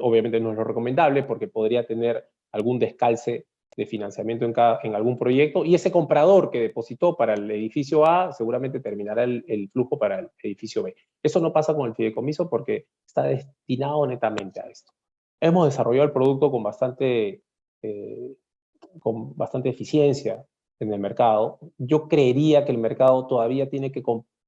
obviamente no es lo recomendable porque podría tener algún descalce de financiamiento en algún proyecto, y ese comprador que depositó para el edificio A seguramente terminará el flujo para el edificio B. Eso no pasa con el fideicomiso porque está destinado netamente a esto. Hemos desarrollado el producto con bastante eficiencia en el mercado. Yo creería que el mercado todavía tiene que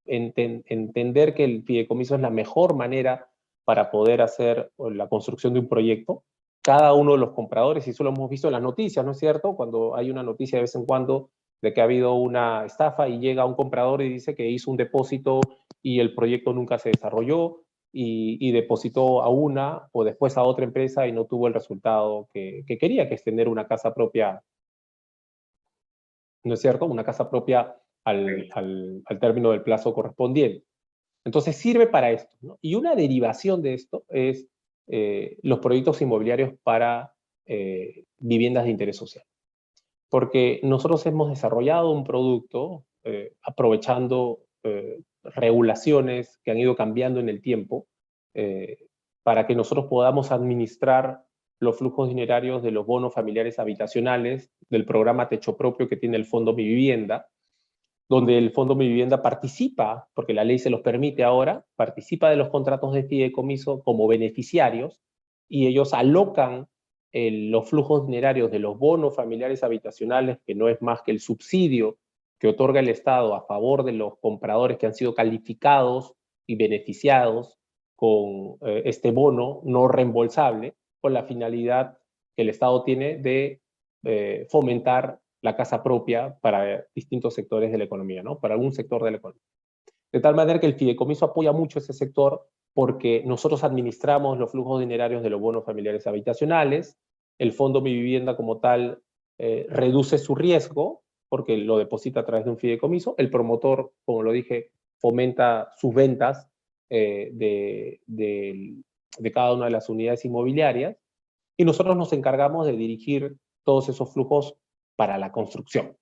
entender que el fideicomiso es la mejor manera para poder hacer la construcción de un proyecto. Cada uno de los compradores, y eso lo hemos visto en las noticias, ¿no es cierto? Cuando hay una noticia de vez en cuando de que ha habido una estafa y llega un comprador y dice que hizo un depósito y el proyecto nunca se desarrolló, y depositó a una o después a otra empresa y no tuvo el resultado que quería, que es tener una casa propia, ¿no es cierto? Una casa propia al término del plazo correspondiente. Entonces sirve para esto, ¿no? Y una derivación de esto es los proyectos inmobiliarios para viviendas de interés social. Porque nosotros hemos desarrollado un producto aprovechando regulaciones que han ido cambiando en el tiempo para que nosotros podamos administrar los flujos dinerarios de los bonos familiares habitacionales, del programa Techo Propio que tiene el Fondo Mi Vivienda, donde el Fondo Mi Vivienda participa, porque la ley se los permite ahora, participa de los contratos de fideicomiso como beneficiarios, y ellos alocan los flujos dinerarios de los bonos familiares habitacionales, que no es más que el subsidio que otorga el Estado a favor de los compradores que han sido calificados y beneficiados con este bono no reembolsable, con la finalidad que el Estado tiene de fomentar la casa propia para distintos sectores de la economía, ¿no? Para algún sector de la economía. De tal manera que el fideicomiso apoya mucho ese sector porque nosotros administramos los flujos dinerarios de los bonos familiares habitacionales, el Fondo Mi Vivienda como tal reduce su riesgo porque lo deposita a través de un fideicomiso, el promotor, como lo dije, fomenta sus ventas de cada una de las unidades inmobiliarias, y nosotros nos encargamos de dirigir todos esos flujos para la construcción,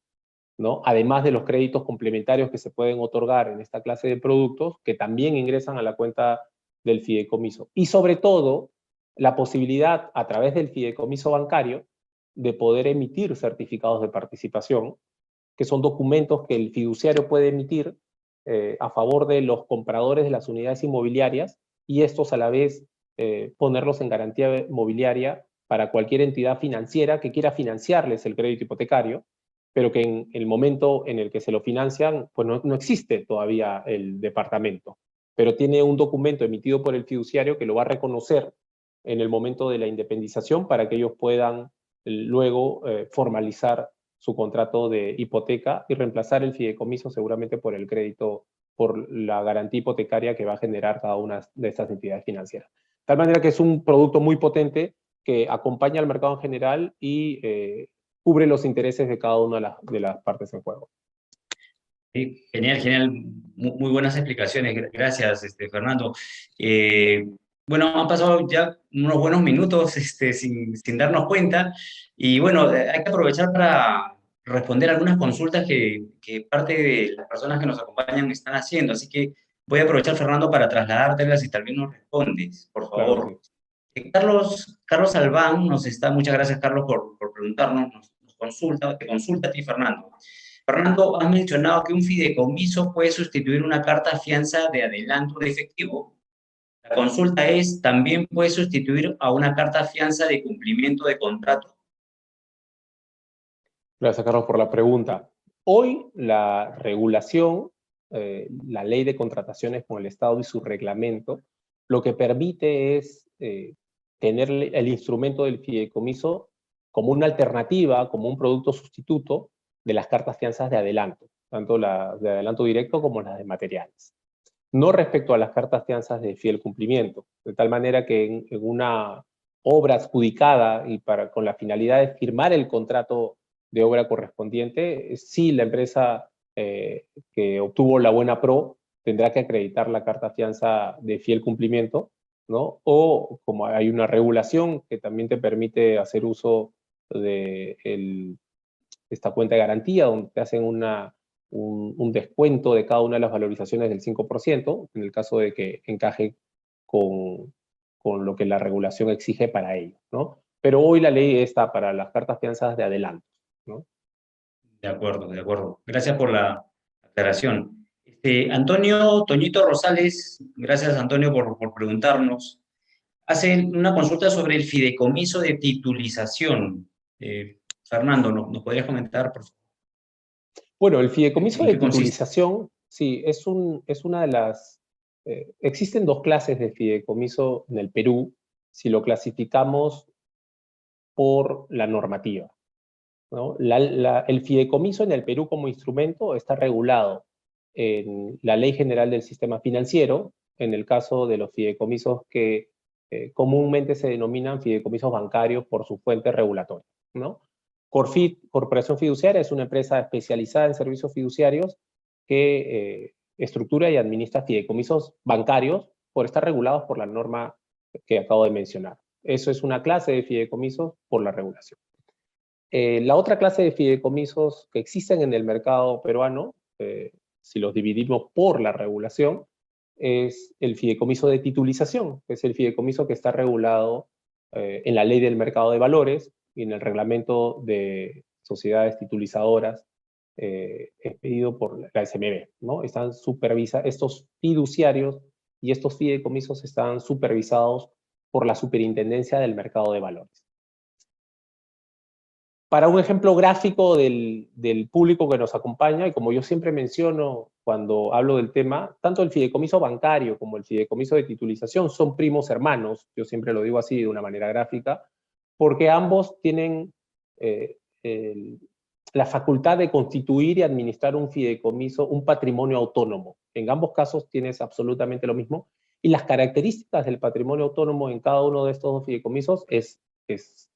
¿no? Además de los créditos complementarios que se pueden otorgar en esta clase de productos, que también ingresan a la cuenta del fideicomiso. Y sobre todo, la posibilidad, a través del fideicomiso bancario, de poder emitir certificados de participación, que son documentos que el fiduciario puede emitir a favor de los compradores de las unidades inmobiliarias, y estos a la vez ponerlos en garantía mobiliaria para cualquier entidad financiera que quiera financiarles el crédito hipotecario, pero que en el momento en el que se lo financian, pues no existe todavía el departamento, pero tiene un documento emitido por el fiduciario que lo va a reconocer en el momento de la independización para que ellos puedan luego formalizar su contrato de hipoteca y reemplazar el fideicomiso seguramente por el crédito, por la garantía hipotecaria que va a generar cada una de estas entidades financieras. De tal manera que es un producto muy potente que acompaña al mercado en general y cubre los intereses de cada una de las partes en juego. Sí, genial, genial. Muy buenas explicaciones. Gracias, Fernando. Bueno, han pasado ya unos buenos minutos sin darnos cuenta. Y bueno, hay que aprovechar para responder algunas consultas que parte de las personas que nos acompañan están haciendo. Así que voy a aprovechar, Fernando, para trasladártelas y tal vez nos respondes, por Claro favor. que sí. Carlos Albán muchas gracias, Carlos, por preguntarnos, te consulta a ti, Fernando. Fernando, has mencionado que un fideicomiso puede sustituir una carta fianza de adelanto de efectivo. La consulta es, ¿también puede sustituir a una carta fianza de cumplimiento de contrato? Gracias, Carlos, por la pregunta. Hoy la regulación, la ley de contrataciones con el Estado y su reglamento, lo que permite es tener el instrumento del fideicomiso como una alternativa, como un producto sustituto de las cartas fianzas de adelanto, tanto las de adelanto directo como las de materiales. No respecto a las cartas fianzas de fiel cumplimiento, de tal manera que en una obra adjudicada y con la finalidad de firmar el contrato de obra correspondiente, sí la empresa que obtuvo la buena pro tendrá que acreditar la carta fianza de fiel cumplimiento, ¿no? O como hay una regulación que también te permite hacer uso de esta cuenta de garantía, donde te hacen un descuento de cada una de las valorizaciones del 5%, en el caso de que encaje con lo que la regulación exige para ello, ¿no? Pero hoy la ley está para las cartas fianzas de adelanto, ¿no? De acuerdo, de acuerdo. Gracias por la aclaración. Antonio Toñito Rosales, gracias, Antonio, por preguntarnos. Hace una consulta sobre el fideicomiso de titulización. Fernando, ¿nos podrías comentar, por favor? Bueno, el fideicomiso ¿En de qué consiste? titulización, sí, es una de las... existen dos clases de fideicomiso en el Perú, si lo clasificamos por la normativa, ¿no? El fideicomiso en el Perú como instrumento está regulado en la Ley General del Sistema Financiero, en el caso de los fideicomisos que comúnmente se denominan fideicomisos bancarios por su fuente regulatoria, ¿no? Corfit, Corporación Fiduciaria, es una empresa especializada en servicios fiduciarios que estructura y administra fideicomisos bancarios por estar regulados por la norma que acabo de mencionar. Eso es una clase de fideicomisos por la regulación. La otra clase de fideicomisos que existen en el mercado peruano, si los dividimos por la regulación, es el fideicomiso de titulización, que es el fideicomiso que está regulado en la ley del mercado de valores y en el reglamento de sociedades titulizadoras expedido por la SMB, ¿no? Estos fiduciarios y estos fideicomisos están supervisados por la Superintendencia del Mercado de Valores. Para un ejemplo gráfico del público que nos acompaña, y como yo siempre menciono cuando hablo del tema, tanto el fideicomiso bancario como el fideicomiso de titulización son primos hermanos, yo siempre lo digo así de una manera gráfica, porque ambos tienen la facultad de constituir y administrar un fideicomiso, un patrimonio autónomo. En ambos casos tienes absolutamente lo mismo, y las características del patrimonio autónomo en cada uno de estos dos fideicomisos es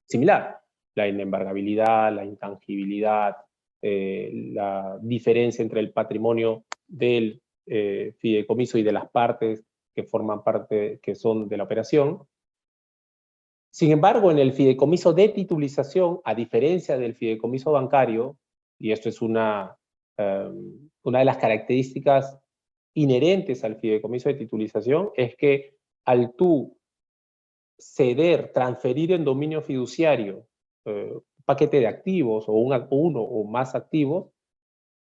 similar. La inembargabilidad, la intangibilidad, la diferencia entre el patrimonio del fideicomiso y de las partes que forman parte, que son de la operación. Sin embargo, en el fideicomiso de titulización, a diferencia del fideicomiso bancario, y esto es una de las características inherentes al fideicomiso de titulización, es que al tú transferir en dominio fiduciario paquete de activos o uno o más activos,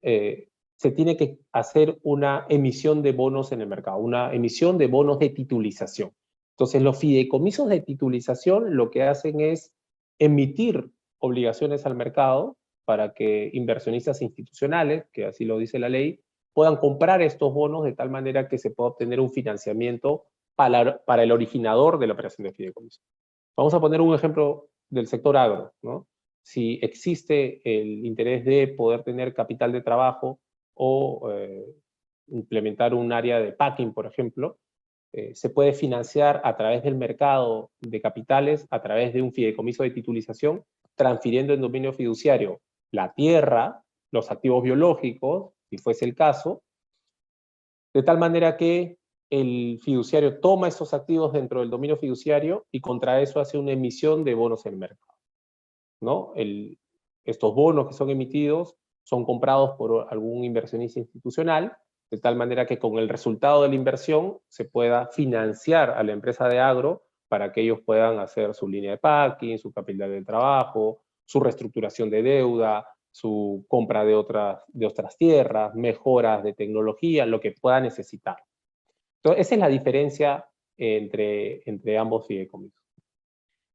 se tiene que hacer una emisión de bonos en el mercado, una emisión de bonos de titulización. Entonces, los fideicomisos de titulización lo que hacen es emitir obligaciones al mercado para que inversionistas institucionales, que así lo dice la ley, puedan comprar estos bonos de tal manera que se pueda obtener un financiamiento para el originador de la operación de fideicomiso. Vamos a poner un ejemplo del sector agro, ¿no? Si existe el interés de poder tener capital de trabajo o implementar un área de packing, por ejemplo, se puede financiar a través del mercado de capitales, a través de un fideicomiso de titulización, transfiriendo en dominio fiduciario la tierra, los activos biológicos, si fuese el caso, de tal manera que el fiduciario toma esos activos dentro del dominio fiduciario y contra eso hace una emisión de bonos en el mercado, ¿no? Estos bonos que son emitidos son comprados por algún inversionista institucional, de tal manera que con el resultado de la inversión se pueda financiar a la empresa de agro para que ellos puedan hacer su línea de packing, su capital de trabajo, su reestructuración de deuda, su compra de otras tierras, mejoras de tecnología, lo que pueda necesitar. Entonces, esa es la diferencia entre ambos fideicomisos.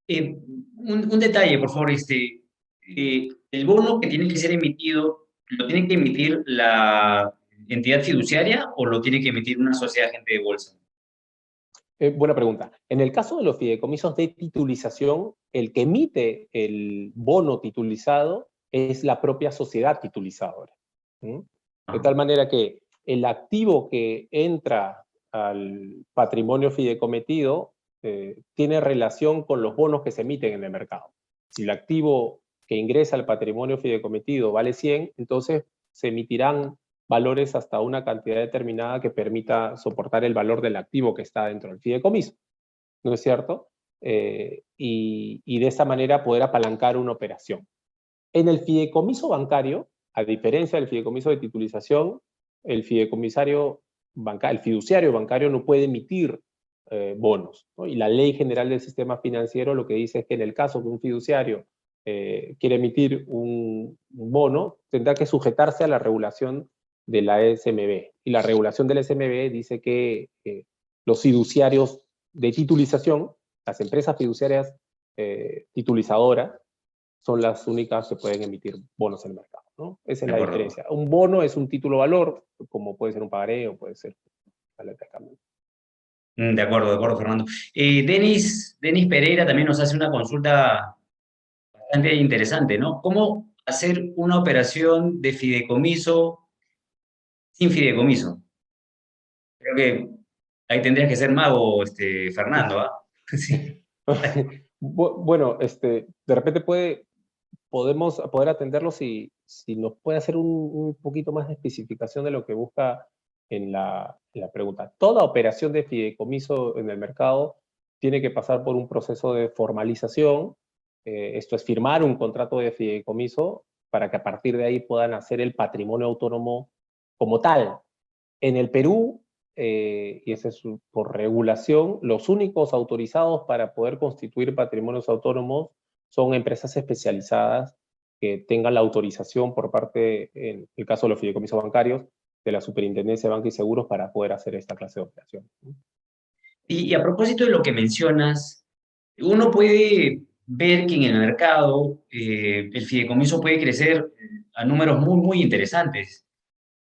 Un detalle, por favor, el bono que tiene que ser emitido, ¿lo tiene que emitir la entidad fiduciaria o lo tiene que emitir una sociedad agente de bolsa? Buena pregunta. En el caso de los fideicomisos de titulización, el que emite el bono titulizado es la propia sociedad titulizadora. De tal manera que el activo que entra al patrimonio fideicometido tiene relación con los bonos que se emiten en el mercado. Si el activo que ingresa al patrimonio fideicometido vale 100, entonces se emitirán valores hasta una cantidad determinada que permita soportar el valor del activo que está dentro del fideicomiso. ¿No es cierto? Y de esa manera poder apalancar una operación. En el fideicomiso bancario, a diferencia del fideicomiso de titulización, el fiduciario bancario no puede emitir bonos, ¿no? Y la Ley General del Sistema Financiero lo que dice es que en el caso que un fiduciario quiere emitir un bono, tendrá que sujetarse a la regulación de la SMB. Y la regulación de la SMB dice que los fiduciarios de titulización, las empresas fiduciarias titulizadoras, son las únicas que pueden emitir bonos en el mercado, ¿no? Esa es la diferencia. Un bono es un título valor, como puede ser un pagaré o puede ser la letra de cambio. De acuerdo, Fernando. Denis Pereira también nos hace una consulta bastante interesante, ¿no? ¿Cómo hacer una operación de fideicomiso sin fideicomiso? Creo que ahí tendrías que ser mago, Fernando, ¿ah? Sí. Bueno, de repente podemos poder atenderlo si nos puede hacer un poquito más de especificación de lo que busca en la pregunta. Toda operación de fideicomiso en el mercado tiene que pasar por un proceso de formalización. Esto es firmar un contrato de fideicomiso para que a partir de ahí puedan hacer el patrimonio autónomo como tal. En el Perú, y ese es por regulación, los únicos autorizados para poder constituir patrimonios autónomos son empresas especializadas que tengan la autorización por parte, en el caso de los fideicomisos bancarios, de la Superintendencia de Banca y Seguros para poder hacer esta clase de operación. Y a propósito de lo que mencionas, uno puede ver que en el mercado el fideicomiso puede crecer a números muy interesantes,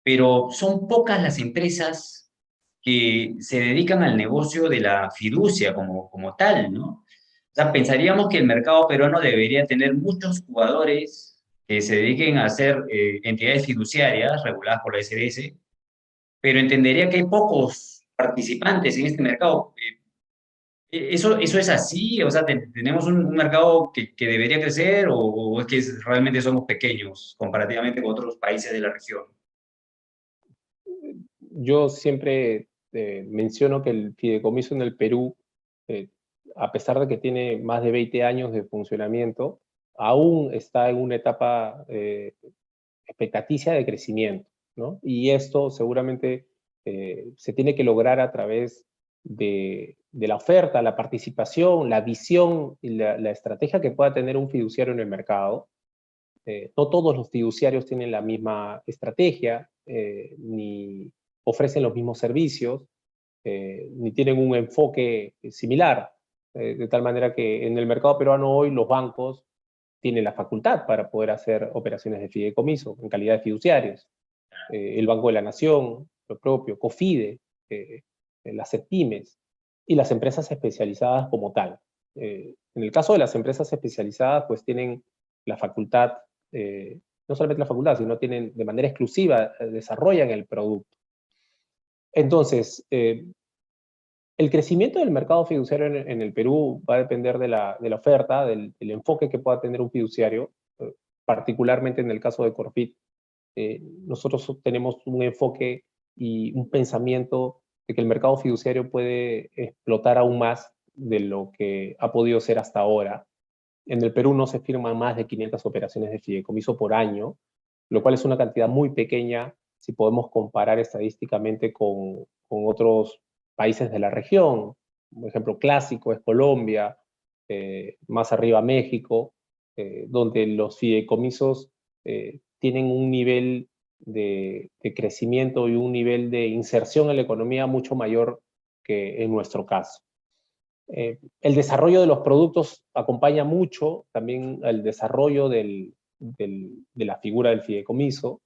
pero son pocas las empresas que se dedican al negocio de la fiducia como tal, ¿no? O sea, pensaríamos que el mercado peruano debería tener muchos jugadores que se dediquen a ser entidades fiduciarias reguladas por la SDS, pero entendería que hay pocos participantes en este mercado. ¿Eso es así? O sea, ¿tenemos un mercado que debería crecer o es que realmente somos pequeños comparativamente con otros países de la región? Yo siempre menciono que el fideicomiso en el Perú, a pesar de que tiene más de 20 años de funcionamiento, aún está en una etapa expectativa de crecimiento, ¿no? Y esto seguramente se tiene que lograr a través de la oferta, la participación, la visión y la estrategia que pueda tener un fiduciario en el mercado. No todos los fiduciarios tienen la misma estrategia, ni ofrecen los mismos servicios, ni tienen un enfoque similar. De tal manera que en el mercado peruano hoy los bancos tienen la facultad para poder hacer operaciones de fideicomiso en calidad de fiduciarios. El Banco de la Nación, lo propio, COFIDE, las CEPIMES y las empresas especializadas como tal. En el caso de las empresas especializadas, pues tienen la facultad, no solamente la facultad, sino tienen de manera exclusiva, desarrollan el producto. Entonces, el crecimiento del mercado fiduciario en el Perú va a depender de la oferta, del enfoque que pueda tener un fiduciario, particularmente en el caso de Corfit. Nosotros tenemos un enfoque y un pensamiento de que el mercado fiduciario puede explotar aún más de lo que ha podido ser hasta ahora. En el Perú no se firman más de 500 operaciones de fideicomiso por año, lo cual es una cantidad muy pequeña si podemos comparar estadísticamente con otros países de la región. Un ejemplo clásico es Colombia, más arriba México, donde los fideicomisos tienen un nivel de crecimiento y un nivel de inserción en la economía mucho mayor que en nuestro caso. El desarrollo de los productos acompaña mucho también al desarrollo de la figura del fideicomiso.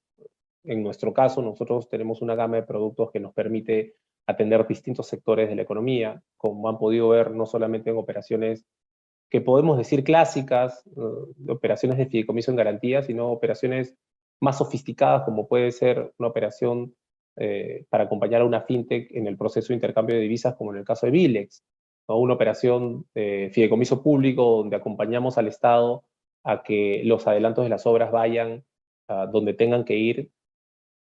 En nuestro caso, nosotros tenemos una gama de productos que nos permite atender distintos sectores de la economía, como han podido ver no solamente en operaciones que podemos decir clásicas, operaciones de fideicomiso en garantía, sino operaciones más sofisticadas, como puede ser una operación para acompañar a una fintech en el proceso de intercambio de divisas, como en el caso de Bilex, o una operación de fideicomiso público donde acompañamos al Estado a que los adelantos de las obras vayan donde tengan que ir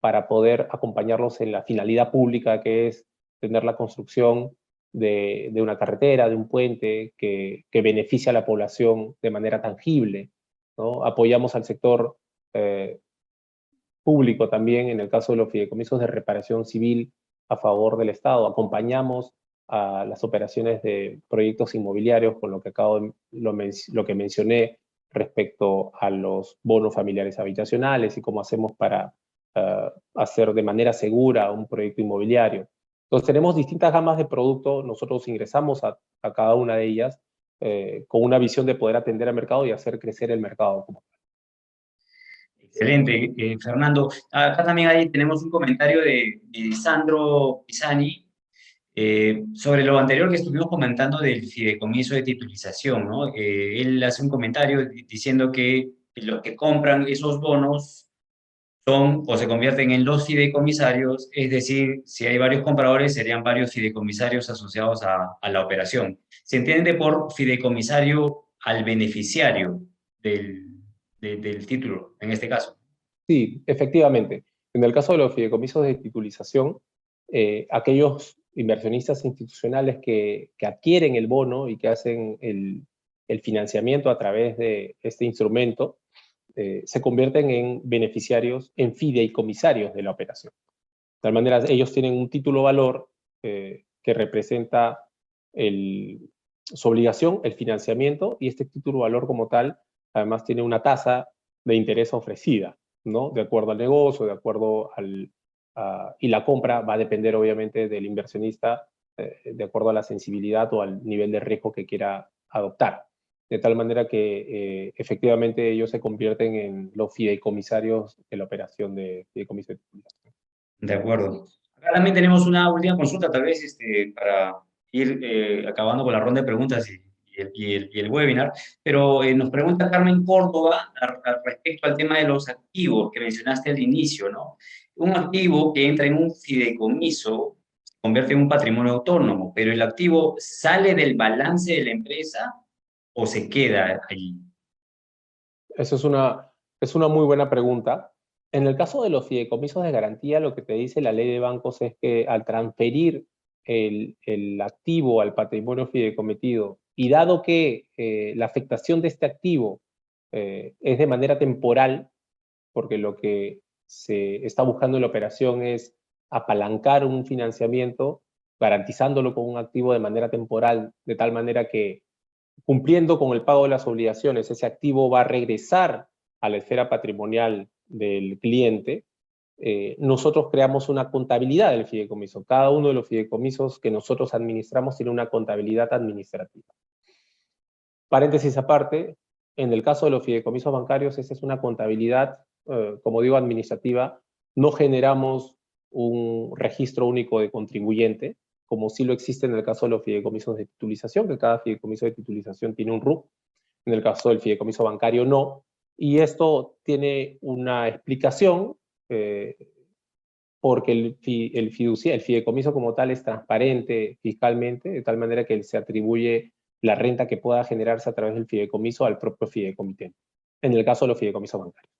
para poder acompañarlos en la finalidad pública, que es tener la construcción de una carretera, de un puente que beneficia a la población de manera tangible, ¿no? Apoyamos al sector público también en el caso de los fideicomisos de reparación civil a favor del Estado. Acompañamos a las operaciones de proyectos inmobiliarios con lo que lo que mencioné respecto a los bonos familiares habitacionales y cómo hacemos para hacer de manera segura un proyecto inmobiliario. Entonces tenemos distintas gamas de productos, nosotros ingresamos a cada una de ellas con una visión de poder atender al mercado y hacer crecer el mercado. Excelente, Fernando. Acá también ahí tenemos un comentario de Sandro Pisani sobre lo anterior que estuvimos comentando del fideicomiso de titulización, ¿no? Él hace un comentario diciendo que los que compran esos bonos son o se convierten en los fideicomisarios, es decir, si hay varios compradores, serían varios fideicomisarios asociados a la operación. Se entiende por fideicomisario al beneficiario del título, en este caso. Sí, efectivamente. En el caso de los fideicomisos de titulización, aquellos inversionistas institucionales que adquieren el bono y que hacen el financiamiento a través de este instrumento, se convierten en beneficiarios, en fideicomisarios de la operación. De tal manera, ellos tienen un título valor que representa su obligación, el financiamiento, y este título valor como tal, además tiene una tasa de interés ofrecida, ¿no? De acuerdo al negocio, de acuerdo y la compra va a depender obviamente del inversionista, de acuerdo a la sensibilidad o al nivel de riesgo que quiera adoptar. De tal manera que efectivamente ellos se convierten en los fideicomisarios de la operación de fideicomiso de titulización. De acuerdo. Acá también tenemos una última consulta, tal vez, para ir acabando con la ronda de preguntas y el webinar, pero nos pregunta Carmen Córdoba respecto al tema de los activos que mencionaste al inicio, ¿no? Un activo que entra en un fideicomiso se convierte en un patrimonio autónomo, pero el activo sale del balance de la empresa o se queda allí. Eso es una muy buena pregunta. En el caso de los fideicomisos de garantía, lo que te dice la ley de bancos es que al transferir el activo al patrimonio fideicometido, y dado que la afectación de este activo es de manera temporal, porque lo que se está buscando en la operación es apalancar un financiamiento, garantizándolo con un activo de manera temporal, de tal manera que, cumpliendo con el pago de las obligaciones, ese activo va a regresar a la esfera patrimonial del cliente, nosotros creamos una contabilidad del fideicomiso. Cada uno de los fideicomisos que nosotros administramos tiene una contabilidad administrativa. Paréntesis aparte, en el caso de los fideicomisos bancarios, esa es una contabilidad, como digo, administrativa. No generamos un registro único de contribuyente, como sí lo existe en el caso de los fideicomisos de titulización, que cada fideicomiso de titulización tiene un RUC. En el caso del fideicomiso bancario, no. Y esto tiene una explicación, porque el fideicomiso como tal es transparente fiscalmente, de tal manera que se atribuye la renta que pueda generarse a través del fideicomiso al propio fideicomitente, en el caso de los fideicomisos bancarios.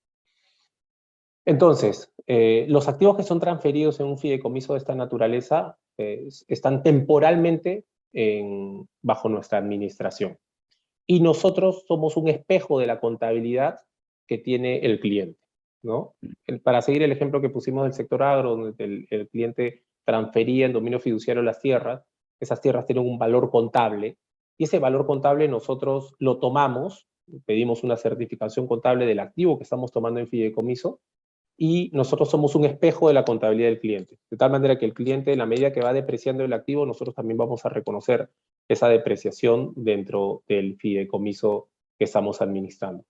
Entonces, los activos que son transferidos en un fideicomiso de esta naturaleza están temporalmente bajo nuestra administración. Y nosotros somos un espejo de la contabilidad que tiene el cliente, ¿no? Para seguir el ejemplo que pusimos del sector agro, donde el cliente transfería en dominio fiduciario las tierras, esas tierras tienen un valor contable, y ese valor contable nosotros lo tomamos, pedimos una certificación contable del activo que estamos tomando en fideicomiso, y nosotros somos un espejo de la contabilidad del cliente. De tal manera que el cliente, en la medida que va depreciando el activo, nosotros también vamos a reconocer esa depreciación dentro del fideicomiso que estamos administrando.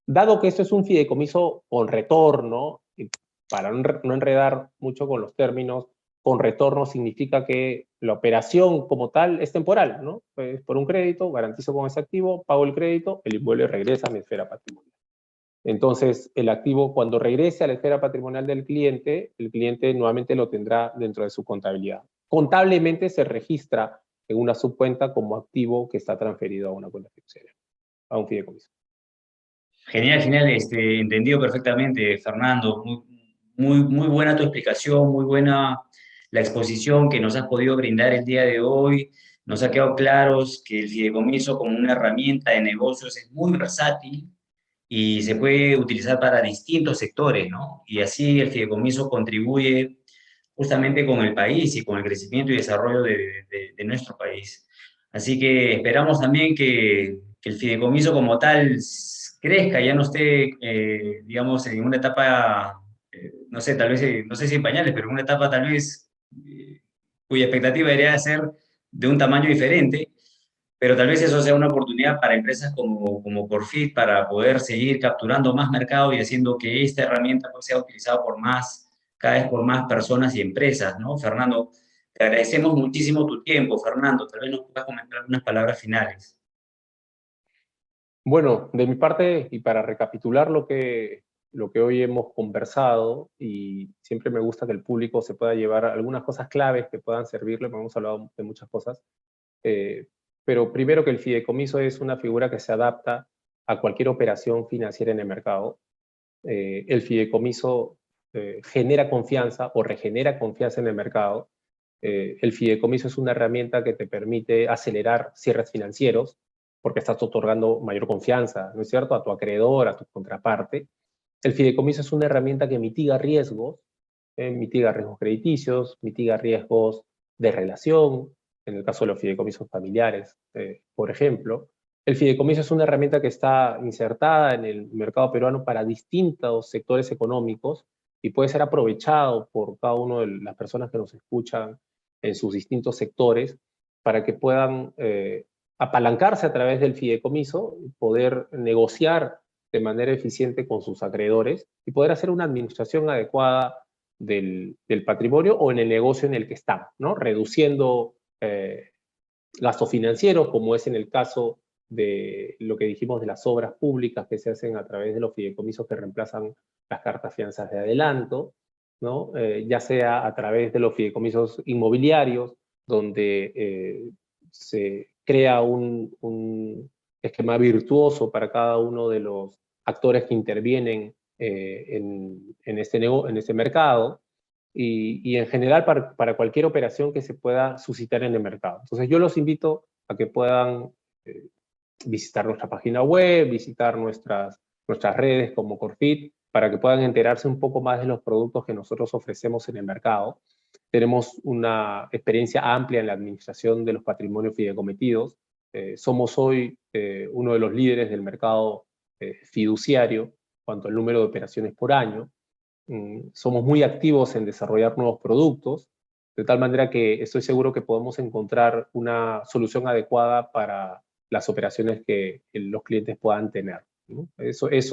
Dado que esto es un fideicomiso con retorno, y para no enredar mucho con los términos, con retorno significa que la operación como tal es temporal, ¿no? Pues por un crédito, garantizo con ese activo, pago el crédito, el inmueble regresa a mi esfera patrimonial. Entonces, el activo, cuando regrese a la esfera patrimonial del cliente, el cliente nuevamente lo tendrá dentro de su contabilidad. Contablemente se registra en una subcuenta como activo que está transferido a una cuenta fiduciaria, a un fideicomiso. Genial, genial, entendido perfectamente, Fernando. Muy buena tu explicación, muy buena la exposición que nos has podido brindar el día de hoy. Nos ha quedado claros que el fideicomiso como una herramienta de negocios es muy versátil y se puede utilizar para distintos sectores, ¿no? Y así el fideicomiso contribuye justamente con el país y con el crecimiento y desarrollo de nuestro país. Así que esperamos también que el fideicomiso como tal crezca, ya no esté, digamos, en una etapa, no sé, tal vez, no sé si en pañales, pero en una etapa tal vez cuya expectativa debería ser de un tamaño diferente, pero tal vez eso sea una oportunidad para empresas como Corfit para poder seguir capturando más mercado y haciendo que esta herramienta pues, sea utilizada por cada vez por más personas y empresas, ¿no? Fernando, te agradecemos muchísimo tu tiempo, Fernando. Tal vez nos puedas comentar unas palabras finales. Bueno, de mi parte, y para recapitular lo que hoy hemos conversado, y siempre me gusta que el público se pueda llevar algunas cosas claves que puedan servirle, hemos hablado de muchas cosas, pero primero que el fideicomiso es una figura que se adapta a cualquier operación financiera en el mercado. El fideicomiso genera confianza o regenera confianza en el mercado. El fideicomiso es una herramienta que te permite acelerar cierres financieros porque estás otorgando mayor confianza, ¿no es cierto?, a tu acreedor, a tu contraparte. El fideicomiso es una herramienta que mitiga riesgos crediticios, mitiga riesgos de relación, en el caso de los fideicomisos familiares, por ejemplo. El fideicomiso es una herramienta que está insertada en el mercado peruano para distintos sectores económicos y puede ser aprovechado por cada una de las personas que nos escuchan en sus distintos sectores para que puedan apalancarse a través del fideicomiso, poder negociar de manera eficiente con sus acreedores y poder hacer una administración adecuada del patrimonio o en el negocio en el que están, ¿no? Reduciendo gastos financieros, como es en el caso de lo que dijimos de las obras públicas que se hacen a través de los fideicomisos que reemplazan las cartas fianzas de adelanto, ¿no? Ya sea a través de los fideicomisos inmobiliarios, donde se crea un esquema virtuoso para cada uno de los actores que intervienen en este mercado, y en general para cualquier operación que se pueda suscitar en el mercado. Entonces yo los invito a que puedan visitar nuestra página web, visitar nuestras redes como Corfit, para que puedan enterarse un poco más de los productos que nosotros ofrecemos en el mercado. Tenemos una experiencia amplia en la administración de los patrimonios fideicometidos. Somos hoy uno de los líderes del mercado fiduciario en cuanto al número de operaciones por año. Somos muy activos en desarrollar nuevos productos, de tal manera que estoy seguro que podemos encontrar una solución adecuada para las operaciones que los clientes puedan tener, ¿no? Eso es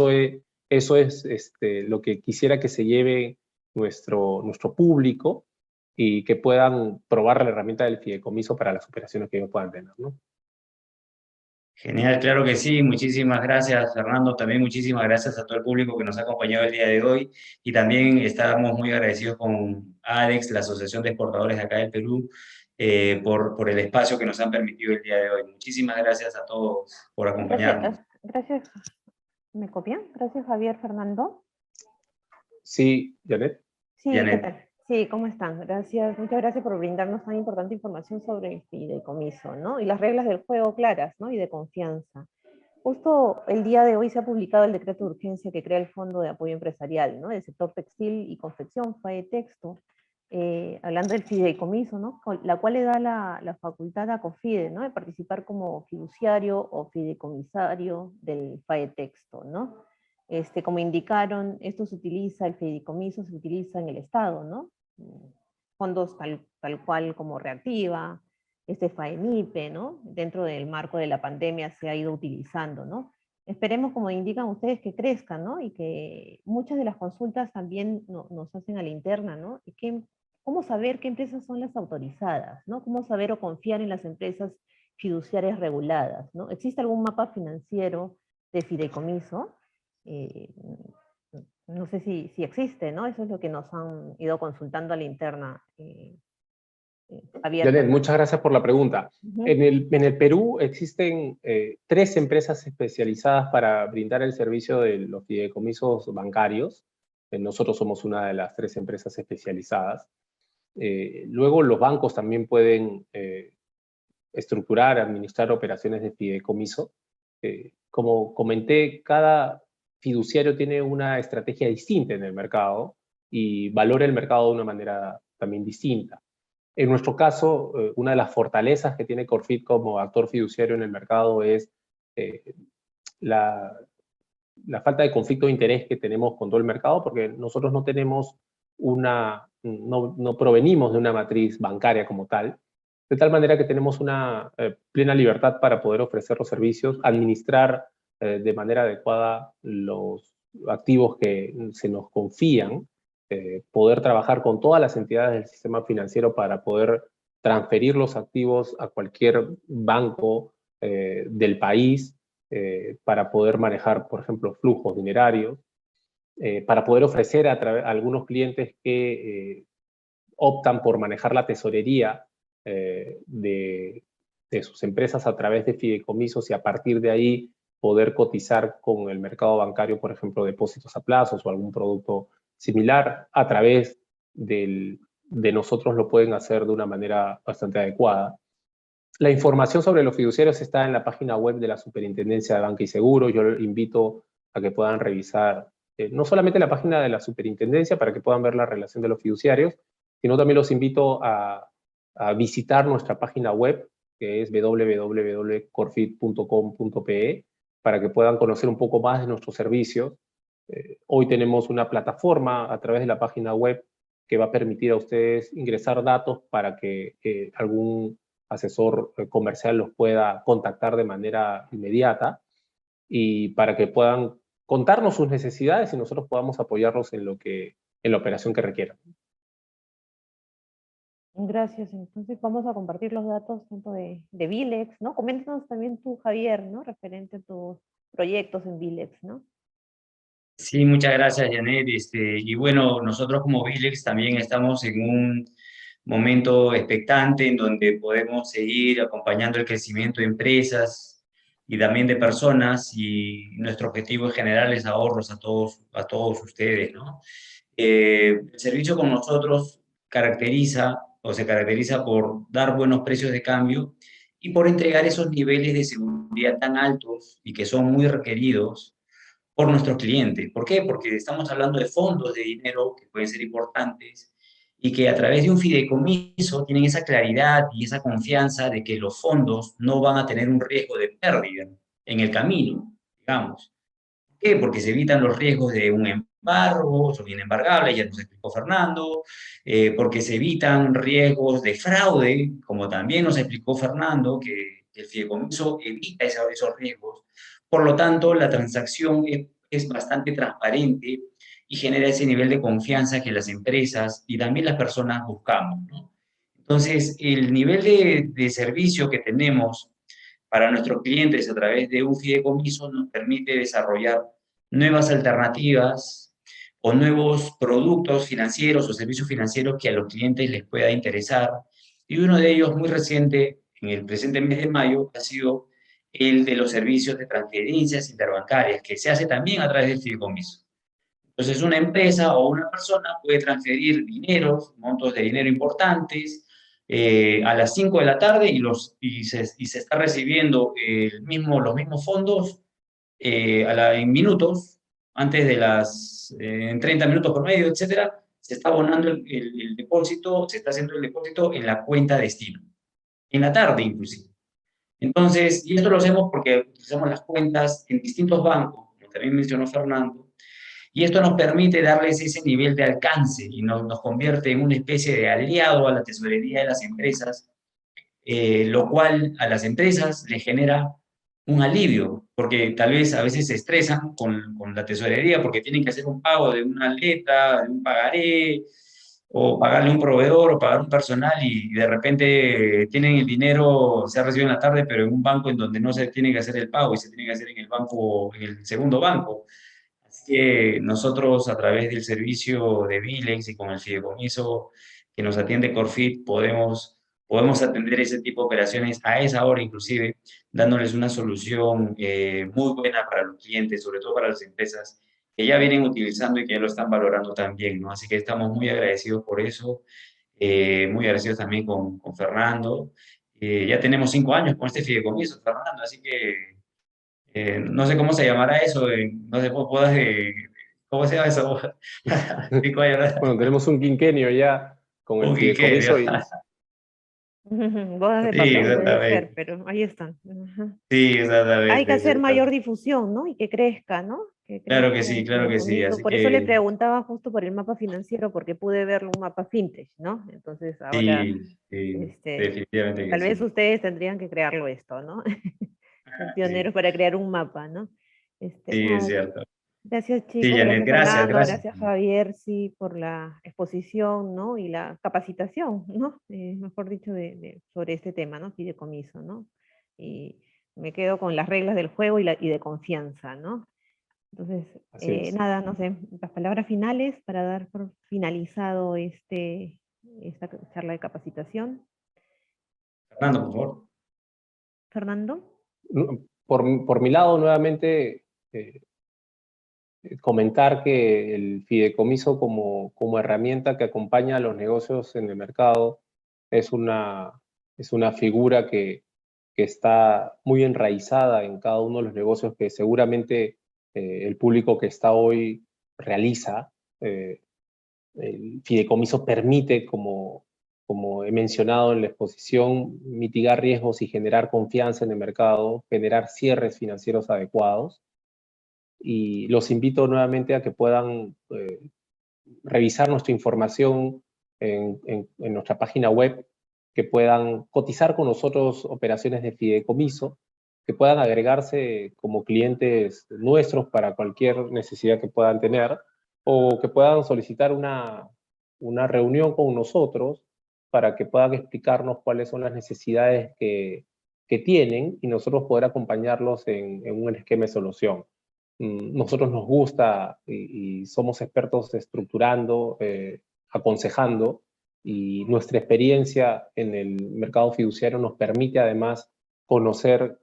lo que quisiera que se lleve nuestro público y que puedan probar la herramienta del fideicomiso para las operaciones que ellos puedan tener, ¿no? Genial, claro que sí. Muchísimas gracias, Fernando. También muchísimas gracias a todo el público que nos ha acompañado el día de hoy. Y también estamos muy agradecidos con ADEX, la Asociación de Exportadores de acá del Perú, por el espacio que nos han permitido el día de hoy. Muchísimas gracias a todos por acompañarnos. Gracias. ¿Me copian? Gracias, Javier, Fernando. Sí, Janet. Sí, Janet. ¿qué tal? Sí, ¿cómo están? Gracias, muchas gracias por brindarnos tan importante información sobre el fideicomiso, ¿no? Y las reglas del juego claras, ¿no? Y de confianza. Justo el día de hoy se ha publicado el decreto de urgencia que crea el Fondo de Apoyo Empresarial, ¿no? Del sector textil y confección, FAETEXTO, hablando del fideicomiso, ¿no? La cual le da la facultad a COFIDE, ¿no? De participar como fiduciario o fideicomisario del FAETEXTO, ¿no? Como indicaron, esto se utiliza, el fideicomiso se utiliza en el Estado, ¿no? Fondos tal cual como Reactiva, FAENIPE, ¿no? Dentro del marco de la pandemia se ha ido utilizando, ¿no? Esperemos, como indican ustedes, que crezcan, ¿no? Y que muchas de las consultas también nos hacen a la interna, ¿no? Y ¿cómo saber qué empresas son las autorizadas, ¿no? ¿Cómo saber o confiar en las empresas fiduciarias reguladas, ¿no? ¿Existe algún mapa financiero de fideicomiso? No sé si existe, ¿no? Eso es lo que nos han ido consultando a la interna. Janet, muchas gracias por la pregunta. Uh-huh. En el Perú existen 3 empresas especializadas para brindar el servicio de los fideicomisos bancarios. Nosotros somos una de las 3 empresas especializadas. Luego los bancos también pueden estructurar, administrar operaciones de fideicomiso. Como comenté, cada fiduciario tiene una estrategia distinta en el mercado y valora el mercado de una manera también distinta. En nuestro caso, una de las fortalezas que tiene Corfit como actor fiduciario en el mercado es la falta de conflicto de interés que tenemos con todo el mercado, porque nosotros no tenemos no provenimos de una matriz bancaria como tal, de tal manera que tenemos una plena libertad para poder ofrecer los servicios, administrar de manera adecuada los activos que se nos confían, poder trabajar con todas las entidades del sistema financiero para poder transferir los activos a cualquier banco del país, para poder manejar, por ejemplo, flujos dinerarios, para poder ofrecer a algunos clientes que optan por manejar la tesorería de sus empresas a través de fideicomisos y a partir de ahí poder cotizar con el mercado bancario, por ejemplo, depósitos a plazos o algún producto similar, a través de nosotros lo pueden hacer de una manera bastante adecuada. La información sobre los fiduciarios está en la página web de la Superintendencia de Banca y Seguro. Yo les invito a que puedan revisar no solamente la página de la Superintendencia para que puedan ver la relación de los fiduciarios, sino también los invito a visitar nuestra página web, que es www.corfit.com.pe, para que puedan conocer un poco más de nuestros servicios. Hoy tenemos una plataforma a través de la página web que va a permitir a ustedes ingresar datos para que algún asesor comercial los pueda contactar de manera inmediata y para que puedan contarnos sus necesidades y nosotros podamos apoyarlos en la operación que requieran. Gracias. Entonces vamos a compartir los datos tanto de Vilex, ¿no? Coméntanos también tú, Javier, ¿no? Referente a tus proyectos en Vilex, ¿no? Sí, muchas gracias, Janet. Y bueno, nosotros como Vilex también estamos en un momento expectante en donde podemos seguir acompañando el crecimiento de empresas y también de personas, y nuestro objetivo en general es ahorros a todos ustedes, ¿no? El servicio con nosotros se caracteriza por dar buenos precios de cambio y por entregar esos niveles de seguridad tan altos y que son muy requeridos por nuestros clientes. ¿Por qué? Porque estamos hablando de fondos de dinero que pueden ser importantes y que a través de un fideicomiso tienen esa claridad y esa confianza de que los fondos no van a tener un riesgo de pérdida en el camino, digamos. ¿Por qué? Porque se evitan los riesgos de un embargo, son inembargables, ya nos explicó Fernando, porque se evitan riesgos de fraude, como también nos explicó Fernando, que el fideicomiso evita esos riesgos. Por lo tanto, la transacción es bastante transparente y genera ese nivel de confianza que las empresas y también las personas buscamos, ¿no? Entonces, el nivel de servicio que tenemos para nuestros clientes a través de un fideicomiso nos permite desarrollar nuevas alternativas o nuevos productos financieros o servicios financieros que a los clientes les pueda interesar. Y uno de ellos muy reciente, en el presente mes de mayo, ha sido el de los servicios de transferencias interbancarias, que se hace también a través del fideicomiso. Entonces, una empresa o una persona puede transferir dinero, montos de dinero importantes, a las 5 de la tarde y se está recibiendo los mismos fondos en minutos, antes de en 30 minutos por medio, etcétera, se está abonando el depósito, se está haciendo el depósito en la cuenta destino, en la tarde inclusive. Entonces, y esto lo hacemos porque utilizamos las cuentas en distintos bancos, como también mencionó Fernando, y esto nos permite darles ese nivel de alcance y nos convierte en una especie de aliado a la tesorería de las empresas, lo cual a las empresas les genera un alivio, porque tal vez a veces se estresan con la tesorería porque tienen que hacer un pago de una letra, de un pagaré, o pagarle a un proveedor o pagar un personal y de repente tienen el dinero, se ha recibido en la tarde, pero en un banco en donde no se tiene que hacer el pago y se tiene que hacer en el banco, en el segundo banco. Así que nosotros a través del servicio de Bilex y con el fideicomiso que nos atiende Corfit podemos atender ese tipo de operaciones a esa hora inclusive, dándoles una solución muy buena para los clientes, sobre todo para las empresas que ya vienen utilizando y que ya lo están valorando también, ¿no? Así que estamos muy agradecidos por eso, muy agradecidos también con Fernando. Ya tenemos 5 años con este fideicomiso, Fernando, así que no sé cómo se llamará eso, no sé, bodas de, ¿cómo se llama eso? Pico de verdad. Bueno, tenemos un quinquenio ya con el Un quinquenio. fideicomiso y Bodas de Sí, papel puede ser, exactamente. pero ahí están. Ajá. Sí, Hay que exactamente, hacer mayor exactamente. difusión, ¿no? Y que crezca, ¿no? Que crezca el Claro que sí. fideicomiso. Así Por eso le que preguntaba justo por el mapa financiero, porque pude verlo un mapa fintech, ¿no? Entonces ahora, sí, sí, este, definitivamente que tal vez sí. ustedes tendrían que crearlo esto, ¿no? Ser pioneros Sí, para crear un mapa, ¿no? sí, es Nada, cierto. gracias Sí, chicos, Janet, gracias gracias, Fernando, gracias. gracias Javier, sí, por la exposición, ¿no? Y la capacitación, ¿no? Mejor dicho, sobre este tema, ¿no? Fideicomiso, ¿no? Y me quedo con las reglas del juego y de confianza, ¿no? Entonces, así es. nada, no sé, las palabras finales para dar por finalizado esta charla de capacitación. Fernando, por favor. Fernando. Por mi lado, nuevamente, eh, comentar que el fideicomiso como herramienta que acompaña a los negocios en el mercado es es una figura que está muy enraizada en cada uno de los negocios que seguramente el público que está hoy realiza. El fideicomiso permite, como he mencionado en la exposición, mitigar riesgos y generar confianza en el mercado, generar cierres financieros adecuados. Y los invito nuevamente a que puedan revisar nuestra información en nuestra página web, que puedan cotizar con nosotros operaciones de fideicomiso, que puedan agregarse como clientes nuestros para cualquier necesidad que puedan tener, o que puedan solicitar una reunión con nosotros para que puedan explicarnos cuáles son las necesidades que tienen y nosotros poder acompañarlos en un esquema de solución. Nosotros nos gusta y somos expertos estructurando, aconsejando, y nuestra experiencia en el mercado fiduciario nos permite además conocer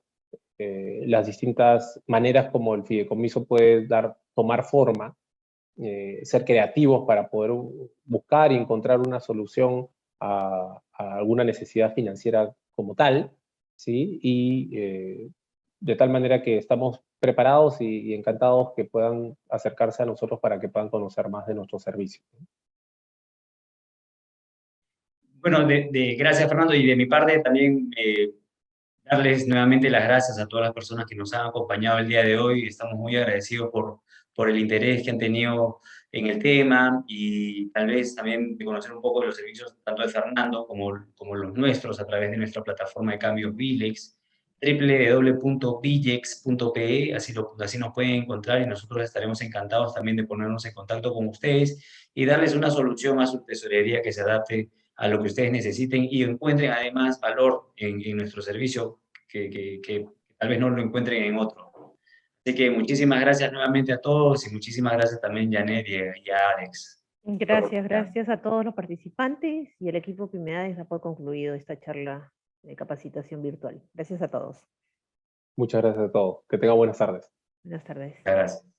las distintas maneras como el fideicomiso puede tomar forma, ser creativos para poder buscar y encontrar una solución a alguna necesidad financiera como tal, ¿sí? Y de tal manera que estamos preparados y encantados que puedan acercarse a nosotros para que puedan conocer más de nuestros servicios. Bueno, gracias Fernando, y de mi parte también darles nuevamente las gracias a todas las personas que nos han acompañado el día de hoy. Estamos muy agradecidos por el interés que han tenido en el tema y tal vez también de conocer un poco de los servicios tanto de Fernando como los nuestros a través de nuestra plataforma de cambios Bilex, www.bilex.pe, así nos pueden encontrar y nosotros estaremos encantados también de ponernos en contacto con ustedes y darles una solución a su tesorería que se adapte a lo que ustedes necesiten y encuentren además valor en nuestro servicio que tal vez no lo encuentren en otro. Así que muchísimas gracias nuevamente a todos y muchísimas gracias también Janet y a Alex. Gracias a todos los participantes y el equipo Pimedades da por concluido esta charla de capacitación virtual. Gracias a todos. Muchas gracias a todos. Que tengan buenas tardes. Buenas tardes. Gracias.